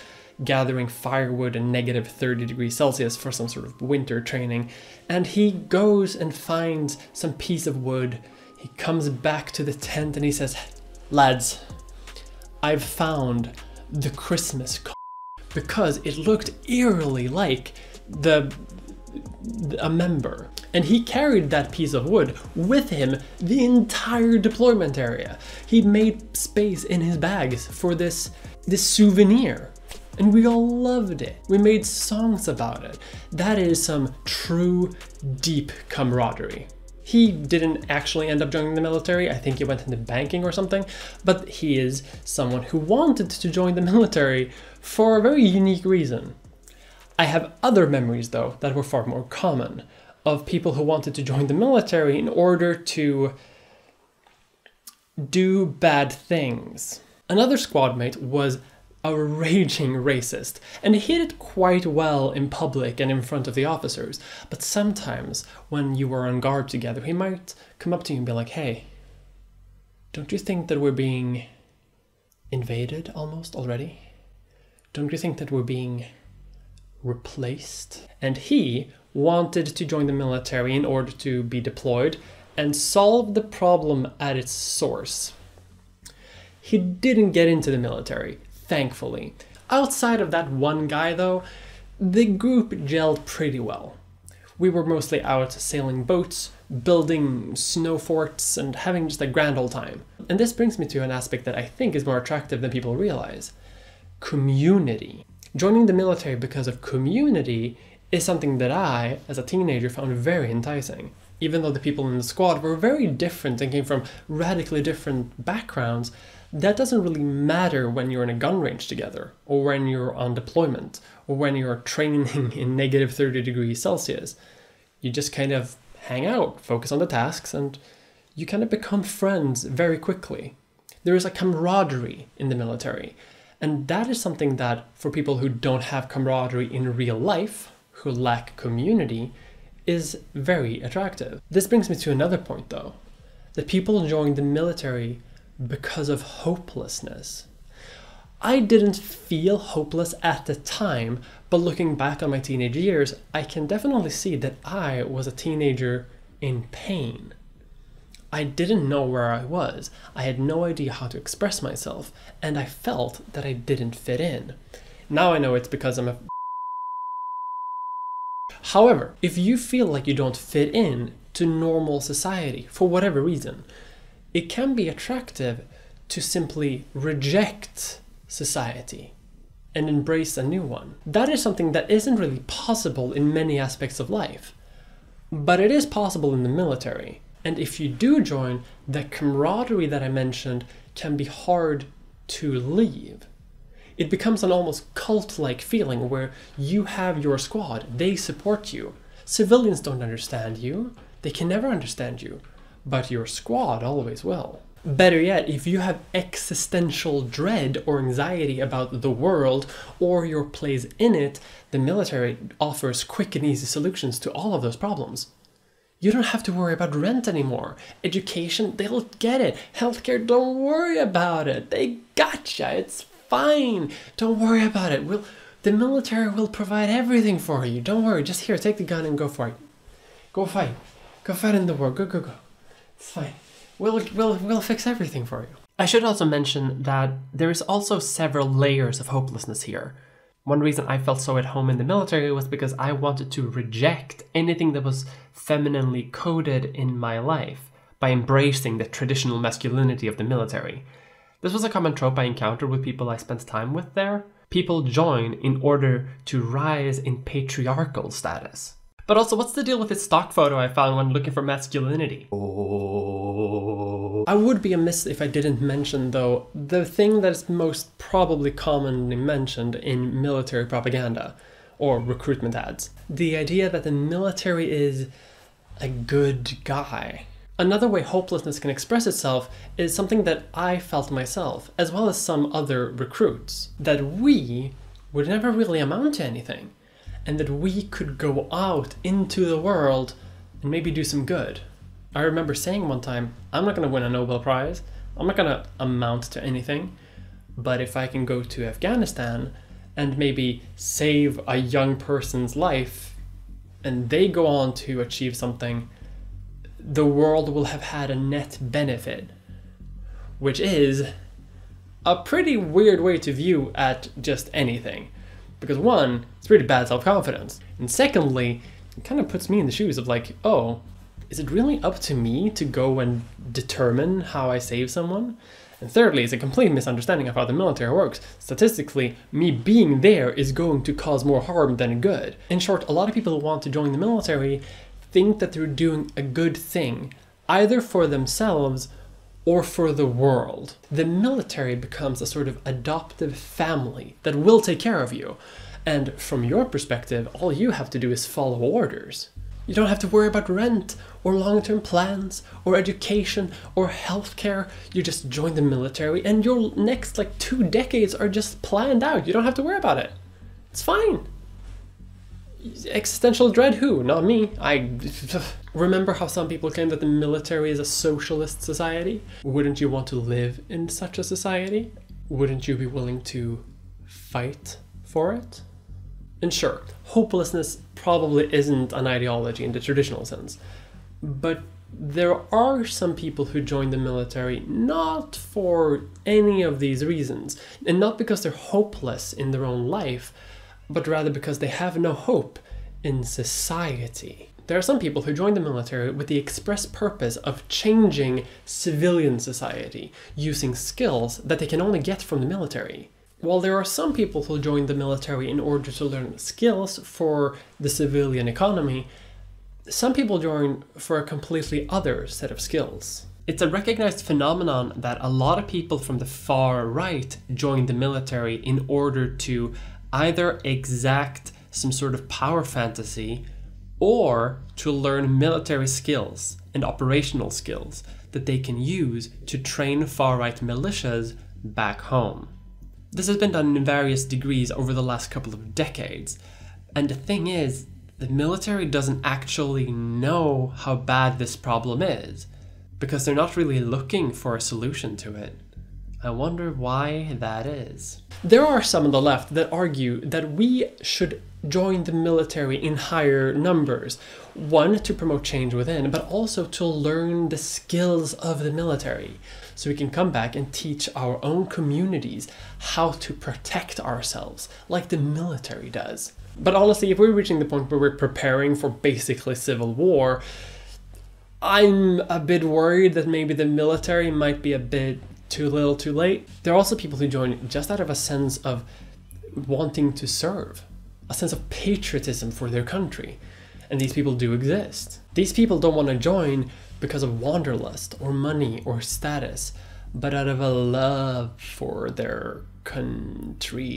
gathering firewood in negative 30 degrees Celsius for some sort of winter training, and he goes and finds some piece of wood. He comes back to the tent and he says, "Lads, I've found the Christmas because it looked eerily like a member." And he carried that piece of wood with him the entire deployment area. He made space in his bags for this souvenir. And we all loved it. We made songs about it. That is some true, deep camaraderie. He didn't actually end up joining the military. I think he went into banking or something, but he is someone who wanted to join the military for a very unique reason. I have other memories, though, that were far more common, of people who wanted to join the military in order to do bad things. Another squad mate was a raging racist, and he did it quite well in public and in front of the officers, but sometimes when you were on guard together, he might come up to you and be like, hey, don't you think that we're being invaded almost already? Don't you think that we're being replaced? And he wanted to join the military in order to be deployed and solve the problem at its source. He didn't get into the military, thankfully. Outside of that one guy, though, the group gelled pretty well. We were mostly out sailing boats, building snow forts, and having just a grand old time. And this brings me to an aspect that I think is more attractive than people realize. Community. Joining the military because of community is something that I, as a teenager, found very enticing. Even though the people in the squad were very different and came from radically different backgrounds, that doesn't really matter when you're in a gun range together, or when you're on deployment, or when you're training in negative 30 degrees Celsius. You just kind of hang out, focus on the tasks, and you kind of become friends very quickly. There is a camaraderie in the military, and that is something that, for people who don't have camaraderie in real life, who lack community, is very attractive. This brings me to another point, though. That people join the military because of hopelessness. I didn't feel hopeless at the time, but looking back on my teenage years, I can definitely see that I was a teenager in pain. I didn't know where I was. I had no idea how to express myself, and I felt that I didn't fit in. Now I know it's because I'm a However, if you feel like you don't fit in to normal society for whatever reason, it can be attractive to simply reject society and embrace a new one. That is something that isn't really possible in many aspects of life, but it is possible in the military. And if you do join, the camaraderie that I mentioned can be hard to leave. It becomes an almost cult-like feeling where you have your squad, they support you. Civilians don't understand you, they can never understand you, but your squad always will. Better yet, if you have existential dread or anxiety about the world or your place in it, the military offers quick and easy solutions to all of those problems. You don't have to worry about rent anymore. Education, they'll get it. Healthcare, don't worry about it. They gotcha, it's fine. Don't worry about it. The military will provide everything for you. Don't worry, just here, take the gun and go for it. Go fight. Go fight in the war. Go, go, go. It's fine. We'll fix everything for you. I should also mention that there is also several layers of hopelessness here. One reason I felt so at home in the military was because I wanted to reject anything that was femininely coded in my life by embracing the traditional masculinity of the military. This was a common trope I encountered with people I spent time with there. People join in order to rise in patriarchal status. But also, what's the deal with this stock photo I found when looking for masculinity? I would be amiss if I didn't mention, though, the thing that's most probably commonly mentioned in military propaganda or recruitment ads. The idea that the military is a good guy. Another way hopelessness can express itself is something that I felt myself, as well as some other recruits, that we would never really amount to anything, and that we could go out into the world and maybe do some good. I remember saying one time, I'm not going to win a Nobel Prize, I'm not going to amount to anything, but if I can go to Afghanistan and maybe save a young person's life, and they go on to achieve something, the world will have had a net benefit, which is a pretty weird way to view at just anything. Because one, it's really bad self-confidence. And secondly, it kind of puts me in the shoes of like, oh, is it really up to me to go and determine how I save someone? And thirdly, it's a complete misunderstanding of how the military works. Statistically, me being there is going to cause more harm than good. In short, a lot of people who want to join the military think that they're doing a good thing, either for themselves or for the world. The military becomes a sort of adoptive family that will take care of you. And from your perspective, all you have to do is follow orders. You don't have to worry about rent or long-term plans or education or healthcare. You just join the military and your next 2 decades are just planned out. You don't have to worry about it. It's fine. Existential dread who? Not me. Remember how some people claim that the military is a socialist society? Wouldn't you want to live in such a society? Wouldn't you be willing to fight for it? And sure, hopelessness probably isn't an ideology in the traditional sense, but there are some people who join the military not for any of these reasons, and not because they're hopeless in their own life, but rather because they have no hope in society. There are some people who join the military with the express purpose of changing civilian society, using skills that they can only get from the military. While there are some people who join the military in order to learn skills for the civilian economy, some people join for a completely other set of skills. It's a recognized phenomenon that a lot of people from the far right join the military in order to either exact some sort of power fantasy or to learn military skills and operational skills that they can use to train far-right militias back home. This has been done in various degrees over the last couple of decades, and the thing is, the military doesn't actually know how bad this problem is, because they're not really looking for a solution to it. I wonder why that is. There are some on the left that argue that we should join the military in higher numbers. One, to promote change within, but also to learn the skills of the military, so we can come back and teach our own communities how to protect ourselves, like the military does. But honestly, if we're reaching the point where we're preparing for basically civil war, I'm a bit worried that maybe the military might be a bit too little too late. There are also people who join just out of a sense of wanting to serve, a sense of patriotism for their country. And these people do exist. These people don't want to join because of wanderlust or money or status, but out of a love for their country.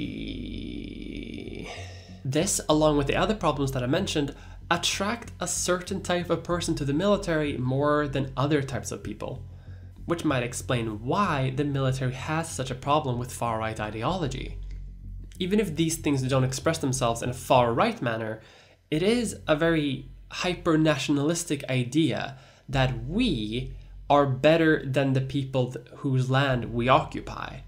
This, along with the other problems that I mentioned, attract a certain type of person to the military more than other types of people, which might explain why the military has such a problem with far-right ideology. Even if these things don't express themselves in a far-right manner, it is a very hyper-nationalistic idea that we are better than the people whose land we occupy,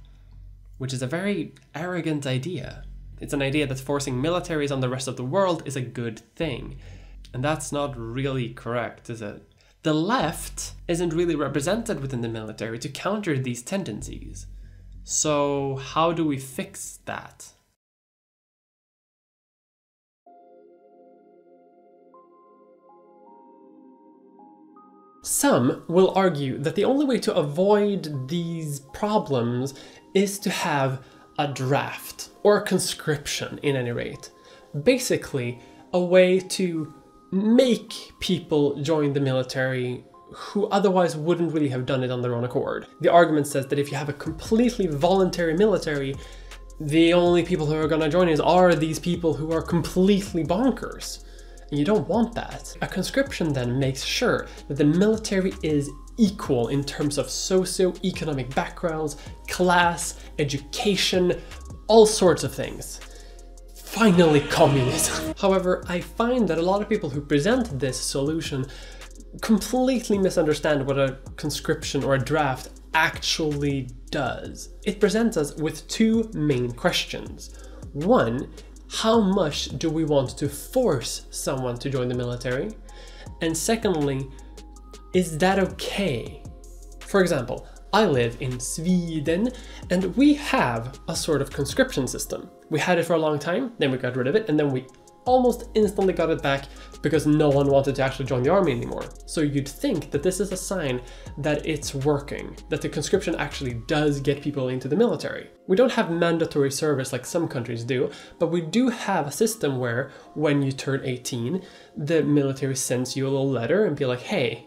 which is a very arrogant idea. It's an idea that forcing militaries on the rest of the world is a good thing. And that's not really correct, is it? The left isn't really represented within the military to counter these tendencies. So how do we fix that? Some will argue that the only way to avoid these problems is to have a draft, or a conscription in any rate. Basically, a way to make people join the military who otherwise wouldn't really have done it on their own accord. The argument says that if you have a completely voluntary military, the only people who are gonna join are these people who are completely bonkers. And you don't want that. A conscription then makes sure that the military is equal in terms of socio-economic backgrounds, class, education, all sorts of things. Finally, communism. However, I find that a lot of people who present this solution completely misunderstand what a conscription or a draft actually does. It presents us with two main questions. One, how much do we want to force someone to join the military? And secondly, is that okay? For example, I live in Sweden and we have a sort of conscription system. We had it for a long time, then we got rid of it, and then we almost instantly got it back because no one wanted to actually join the army anymore. So you'd think that this is a sign that it's working, that the conscription actually does get people into the military. We don't have mandatory service like some countries do, but we do have a system where when you turn 18, the military sends you a little letter and be like, hey,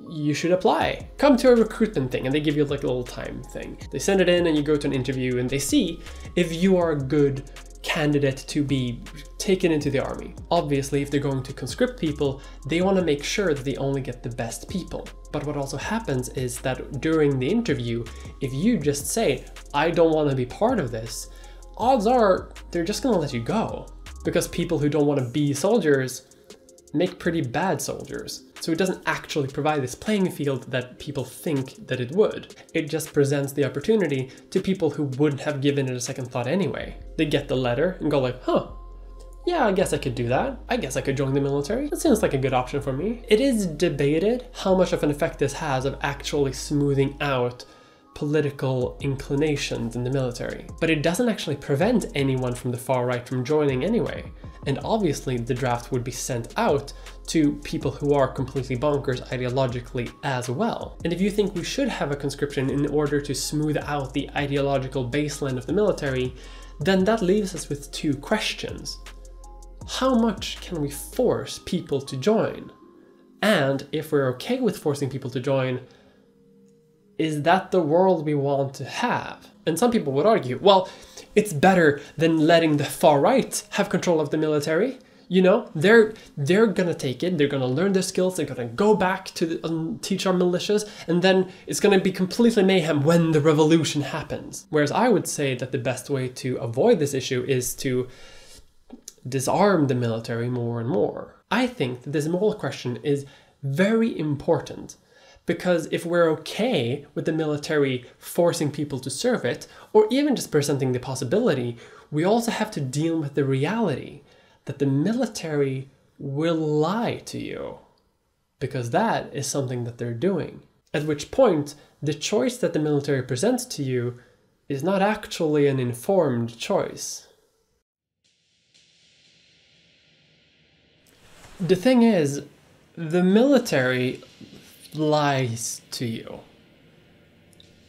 you should apply. Come to a recruitment thing, and they give you like a little time thing. They send it in and you go to an interview and they see if you are a good candidate to be taken into the army. Obviously, if they're going to conscript people, they want to make sure that they only get the best people. But what also happens is that during the interview, if you just say, I don't want to be part of this, odds are they're just going to let you go. Because people who don't want to be soldiers make pretty bad soldiers. So it doesn't actually provide this playing field that people think that it would. It just presents the opportunity to people who wouldn't have given it a second thought anyway. They get the letter and go like, huh, yeah, I guess I could do that. I guess I could join the military. That seems like a good option for me. It is debated how much of an effect this has of actually smoothing out political inclinations in the military. But it doesn't actually prevent anyone from the far right from joining anyway. And obviously the draft would be sent out to people who are completely bonkers ideologically as well. And if you think we should have a conscription in order to smooth out the ideological baseline of the military, then that leaves us with two questions. How much can we force people to join? And if we're okay with forcing people to join, is that the world we want to have? And some people would argue, well, it's better than letting the far right have control of the military. You know, they're gonna take it, they're gonna learn their skills, they're gonna go back to teach our militias, and then it's gonna be completely mayhem when the revolution happens. Whereas I would say that the best way to avoid this issue is to disarm the military more and more. I think that this moral question is very important. Because if we're okay with the military forcing people to serve it, or even just presenting the possibility, we also have to deal with the reality that the military will lie to you. Because that is something that they're doing. At which point, the choice that the military presents to you is not actually an informed choice. The thing is, the military lies to you.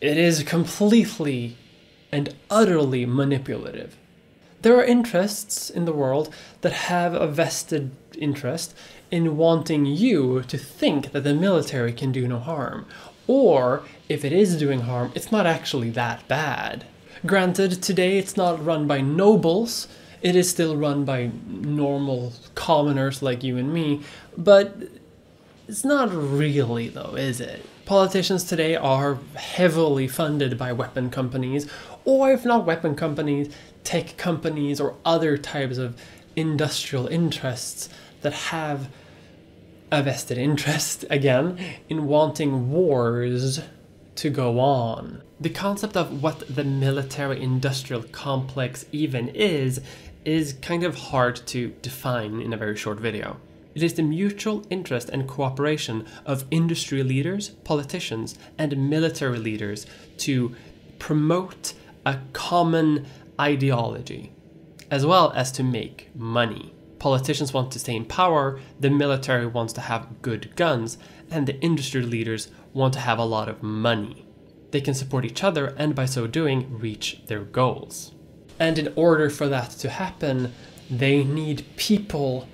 It is completely and utterly manipulative. There are interests in the world that have a vested interest in wanting you to think that the military can do no harm. Or, if it is doing harm, it's not actually that bad. Granted, today it's not run by nobles, it is still run by normal commoners like you and me, but it's not really though, is it? Politicians today are heavily funded by weapon companies, or if not weapon companies, tech companies or other types of industrial interests that have a vested interest, again, in wanting wars to go on. The concept of what the military-industrial complex even is kind of hard to define in a very short video. It is the mutual interest and cooperation of industry leaders, politicians, and military leaders to promote a common ideology, as well as to make money. Politicians want to stay in power, the military wants to have good guns, and the industry leaders want to have a lot of money. They can support each other and by so doing reach their goals. And in order for that to happen, they need people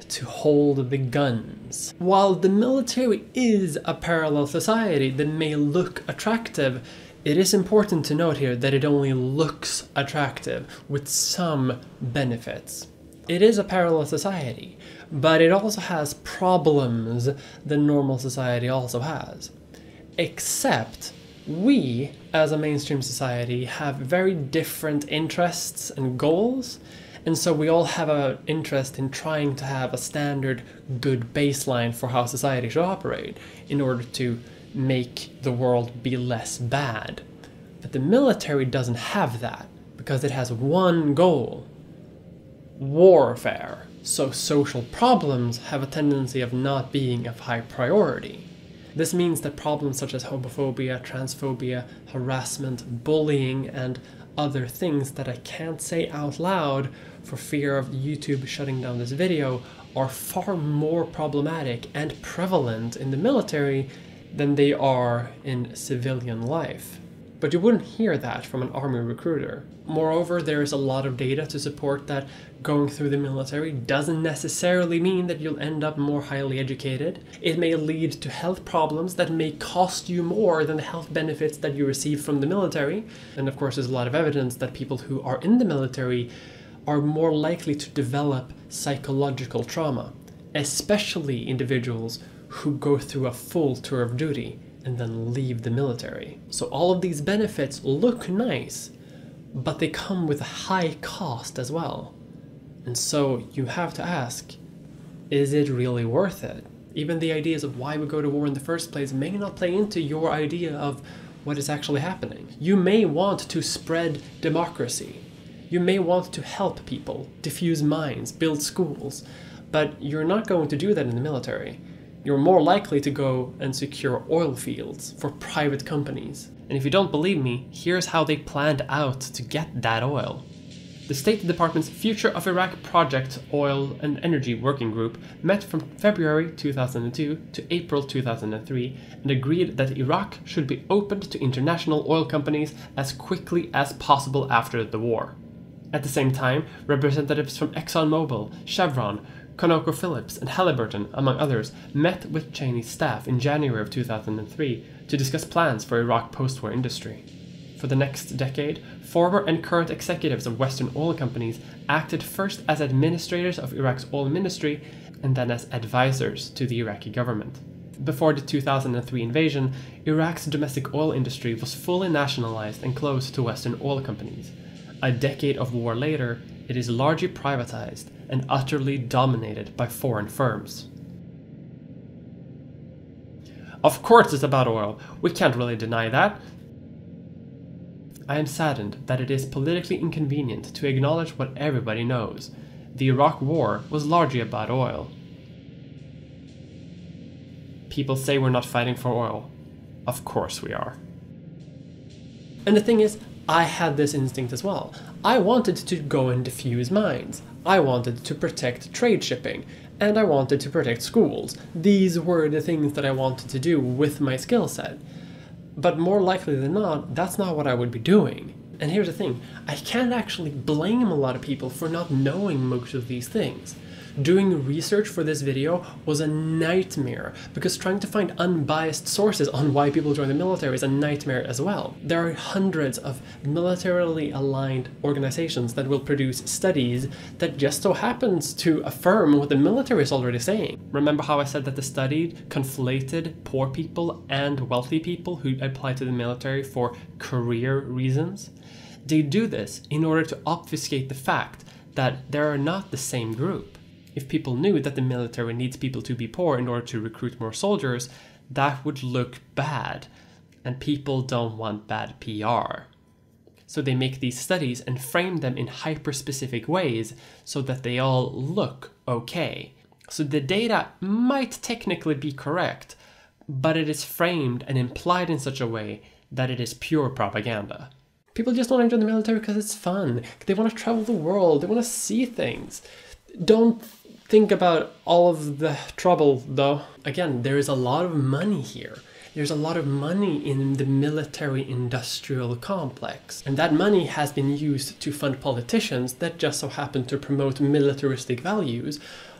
to hold the guns. While the military is a parallel society that may look attractive, it is important to note here that it only looks attractive with some benefits. It is a parallel society, but it also has problems that normal society also has. Except we, as a mainstream society, have very different interests and goals, and so we all have an interest in trying to have a standard good baseline for how society should operate in order to make the world be less bad. But the military doesn't have that because it has one goal: warfare. So social problems have a tendency of not being of high priority. This means that problems such as homophobia, transphobia, harassment, bullying, and other things that I can't say out loud for fear of YouTube shutting down this video are far more problematic and prevalent in the military than they are in civilian life. But you wouldn't hear that from an army recruiter. Moreover, there is a lot of data to support that going through the military doesn't necessarily mean that you'll end up more highly educated. It may lead to health problems that may cost you more than the health benefits that you receive from the military. And of course, there's a lot of evidence that people who are in the military are more likely to develop psychological trauma, especially individuals who go through a full tour of duty and then leave the military. So all of these benefits look nice, but they come with a high cost as well. And so you have to ask, is it really worth it? Even the ideas of why we go to war in the first place may not play into your idea of what is actually happening. You may want to spread democracy. You may want to help people, diffuse minds, build schools, but you're not going to do that in the military. You're more likely to go and secure oil fields for private companies. And if you don't believe me, here's how they planned out to get that oil. The State Department's Future of Iraq Project Oil and Energy Working Group met from February 2002 to April 2003 and agreed that Iraq should be opened to international oil companies as quickly as possible after the war. At the same time, representatives from ExxonMobil, Chevron, ConocoPhillips and Halliburton, among others, met with Cheney's staff in January of 2003 to discuss plans for Iraq's post-war industry. For the next decade, former and current executives of Western oil companies acted first as administrators of Iraq's oil ministry and then as advisors to the Iraqi government. Before the 2003 invasion, Iraq's domestic oil industry was fully nationalized and closed to Western oil companies. A decade of war later, it is largely privatized and utterly dominated by foreign firms. Of course it's about oil, we can't really deny that. I am saddened that it is politically inconvenient to acknowledge what everybody knows. The Iraq War was largely about oil. People say we're not fighting for oil. Of course we are. And the thing is, I had this instinct as well. I wanted to go and diffuse minds. I wanted to protect trade shipping, and I wanted to protect schools. These were the things that I wanted to do with my skill set. But more likely than not, that's not what I would be doing. And here's the thing, I can't actually blame a lot of people for not knowing most of these things. Doing research for this video was a nightmare, because trying to find unbiased sources on why people join the military is a nightmare as well. There are hundreds of militarily aligned organizations that will produce studies that just so happens to affirm what the military is already saying. Remember how I said that the study conflated poor people and wealthy people who apply to the military for career reasons? They do this in order to obfuscate the fact that they are not the same group. If people knew that the military needs people to be poor in order to recruit more soldiers, that would look bad, and people don't want bad PR. So they make these studies and frame them in hyper-specific ways so that they all look okay. So the data might technically be correct, but it is framed and implied in such a way that it is pure propaganda. People just want to enter the military because it's fun. They want to travel the world. They want to see things. Don't think about all of the trouble, though. Again, there is a lot of money here. There's a lot of money in the military-industrial complex. And that money has been used to fund politicians that just so happen to promote militaristic values,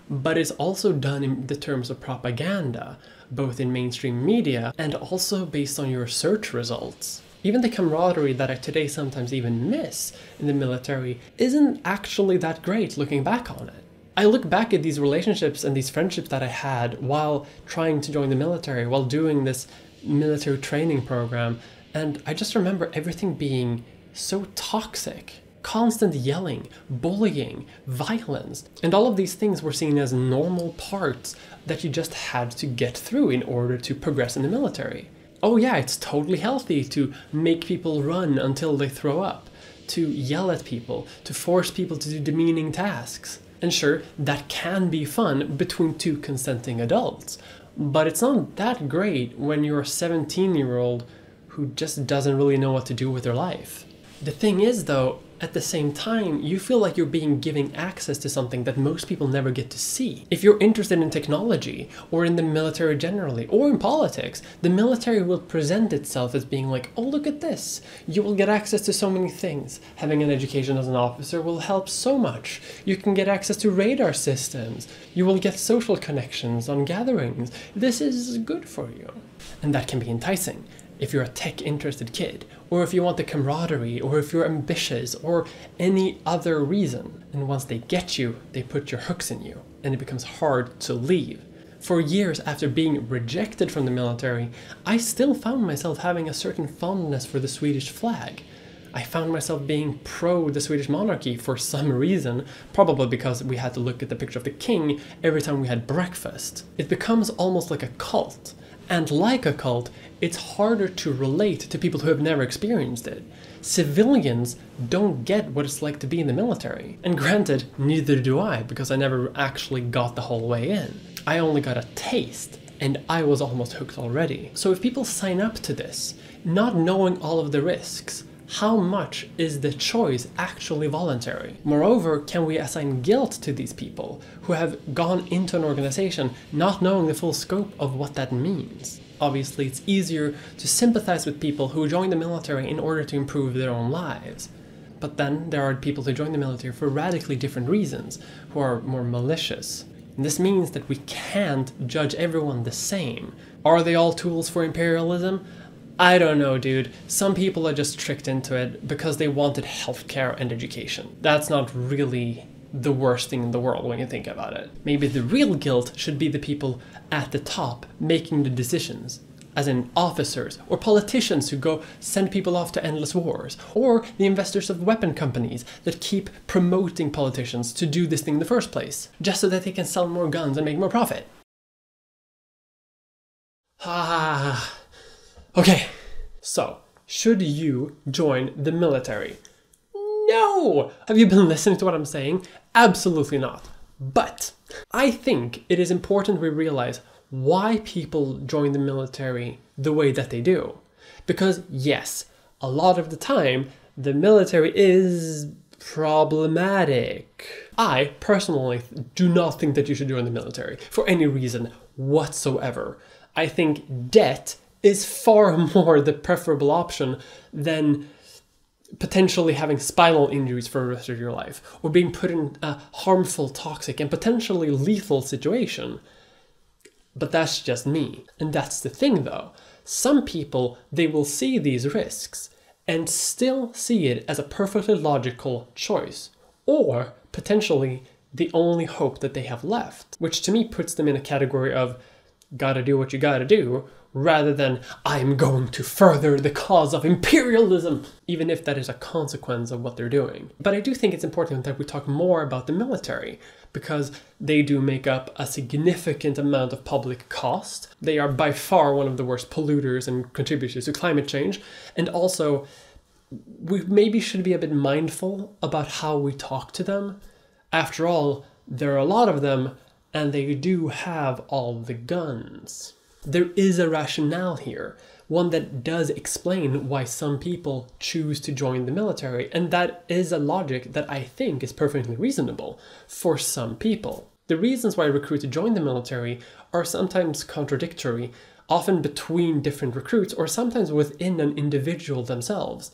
but it's also done in the terms of propaganda, both in mainstream media and also based on your search results. Even the camaraderie that I today sometimes even miss in the military isn't actually that great looking back on it. I look back at these relationships and these friendships that I had while trying to join the military, while doing this military training program, and I just remember everything being so toxic. Constant yelling, bullying, violence, and all of these things were seen as normal parts that you just had to get through in order to progress in the military. Oh yeah, it's totally healthy to make people run until they throw up, to yell at people, to force people to do demeaning tasks. And sure, that can be fun between two consenting adults, but it's not that great when you're a 17-year-old who just doesn't really know what to do with their life. The thing is, though, at the same time, you feel like you're being given access to something that most people never get to see. If you're interested in technology, or in the military generally, or in politics, the military will present itself as being like, oh, look at this. You will get access to so many things. Having an education as an officer will help so much. You can get access to radar systems. You will get social connections on gatherings. This is good for you. And that can be enticing. If you're a tech-interested kid, or if you want the camaraderie, or if you're ambitious, or any other reason. And once they get you, they put your hooks in you, and it becomes hard to leave. For years after being rejected from the military, I still found myself having a certain fondness for the Swedish flag. I found myself being pro the Swedish monarchy for some reason, probably because we had to look at the picture of the king every time we had breakfast. It becomes almost like a cult. And like a cult, it's harder to relate to people who have never experienced it. Civilians don't get what it's like to be in the military. And granted, neither do I, because I never actually got the whole way in. I only got a taste, and I was almost hooked already. So if people sign up to this, not knowing all of the risks, how much is the choice actually voluntary? Moreover, can we assign guilt to these people who have gone into an organization not knowing the full scope of what that means? Obviously, it's easier to sympathize with people who join the military in order to improve their own lives. But then there are people who join the military for radically different reasons, who are more malicious. And this means that we can't judge everyone the same. Are they all tools for imperialism? I don't know, dude. Some people are just tricked into it because they wanted healthcare and education. That's not really the worst thing in the world when you think about it. Maybe the real guilt should be the people at the top making the decisions, as in officers or politicians who go send people off to endless wars, or the investors of weapon companies that keep promoting politicians to do this thing in the first place, just so that they can sell more guns and make more profit. Okay, so, should you join the military? No! Have you been listening to what I'm saying? Absolutely not. But I think it is important we realize why people join the military the way that they do. Because yes, a lot of the time, the military is problematic. I personally do not think that you should join the military for any reason whatsoever. I think debt is far more the preferable option than potentially having spinal injuries for the rest of your life, or being put in a harmful, toxic, and potentially lethal situation. But that's just me. And that's the thing though. Some people, they will see these risks and still see it as a perfectly logical choice, or potentially the only hope that they have left, which to me puts them in a category of gotta do what you gotta do, rather than I'm going to further the cause of imperialism, even if that is a consequence of what they're doing. But I do think it's important that we talk more about the military, because they do make up a significant amount of public cost. They are by far one of the worst polluters and contributors to climate change, and also we maybe should be a bit mindful about how we talk to them. After all, there are a lot of them, and they do have all the guns. There is a rationale here, one that does explain why some people choose to join the military, and that is a logic that I think is perfectly reasonable for some people. The reasons why recruits join the military are sometimes contradictory, often between different recruits or sometimes within an individual themselves.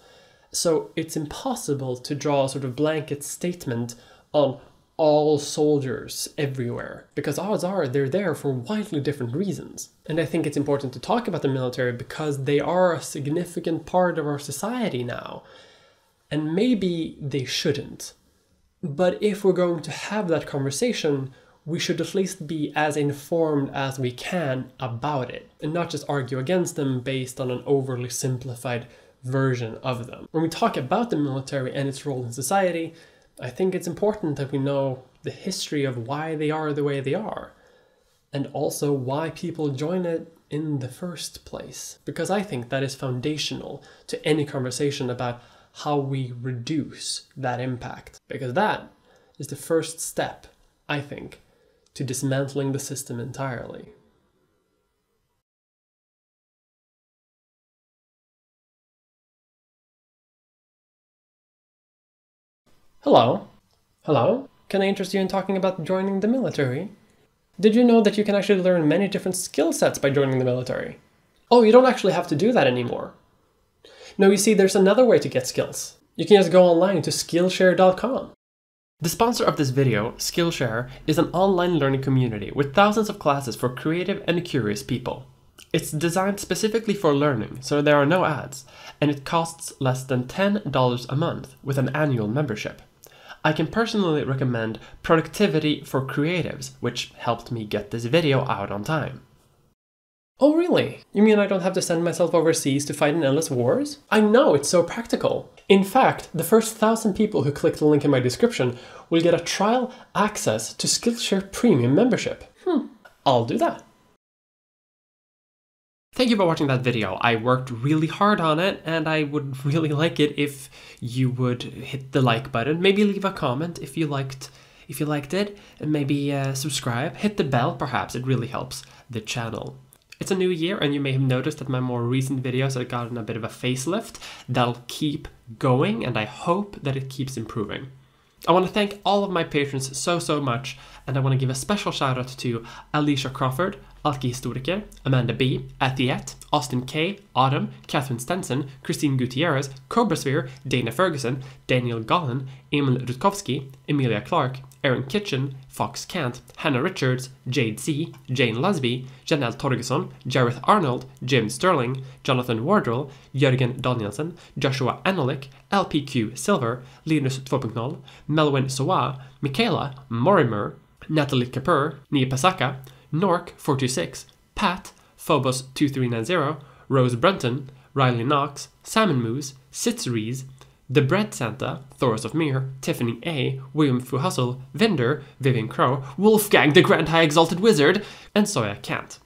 So it's impossible to draw a sort of blanket statement on all soldiers everywhere, because odds are they're there for widely different reasons. And I think it's important to talk about the military because they are a significant part of our society now. And maybe they shouldn't. But if we're going to have that conversation, we should at least be as informed as we can about it, and not just argue against them based on an overly simplified version of them. When we talk about the military and its role in society, I think it's important that we know the history of why they are the way they are, and also why people join it in the first place. Because I think that is foundational to any conversation about how we reduce that impact. Because that is the first step, I think, to dismantling the system entirely. Hello? Hello? Can I interest you in talking about joining the military? Did you know that you can actually learn many different skill sets by joining the military? Oh, you don't actually have to do that anymore. No, you see, there's another way to get skills. You can just go online to Skillshare.com. The sponsor of this video, Skillshare, is an online learning community with thousands of classes for creative and curious people. It's designed specifically for learning, so there are no ads, and it costs less than $10 a month with an annual membership. I can personally recommend Productivity for Creatives, which helped me get this video out on time. Oh really? You mean I don't have to send myself overseas to fight in endless wars? I know, it's so practical. In fact, the first 1,000 people who click the link in my description will get a trial access to Skillshare Premium membership. I'll do that. Thank you for watching that video. I worked really hard on it, and I would really like it if you would hit the like button, maybe leave a comment if you liked it, and maybe subscribe, hit the bell perhaps, it really helps the channel. It's a new year, and you may have noticed that my more recent videos have gotten a bit of a facelift. That'll keep going, and I hope that it keeps improving. I want to thank all of my patrons so much, and I want to give a special shout out to Alicia Crawford, Alki Historiker, Amanda B, Athiet, Austin K, Autumn, Catherine Stenson, Christine Gutierrez, Cobrasphere, Dana Ferguson, Daniel Gollan, Emil Rutkowski, Emilia Clark, Erin Kitchen, Fox Kant, Hannah Richards, Jade C, Jane Lusby, Janelle Torgesson, Jareth Arnold, Jim Sterling, Jonathan Wardrell, Jörgen Danielsen, Joshua Anolik, LPQ Silver, Linus 2.0, Melwin Soa, Michaela, Morimer, Natalie Kapoor, Nia Pasaka, Nork 426, Pat, Phobos 2390, Rose Brunton, Riley Knox, Salmon Moose, Sitzeries, The Bread Santa, Thoros of Mir, Tiffany A, William Fu Hustle, Vinder, Vivian Crow, Wolfgang the Grand High Exalted Wizard, and Soya Kant.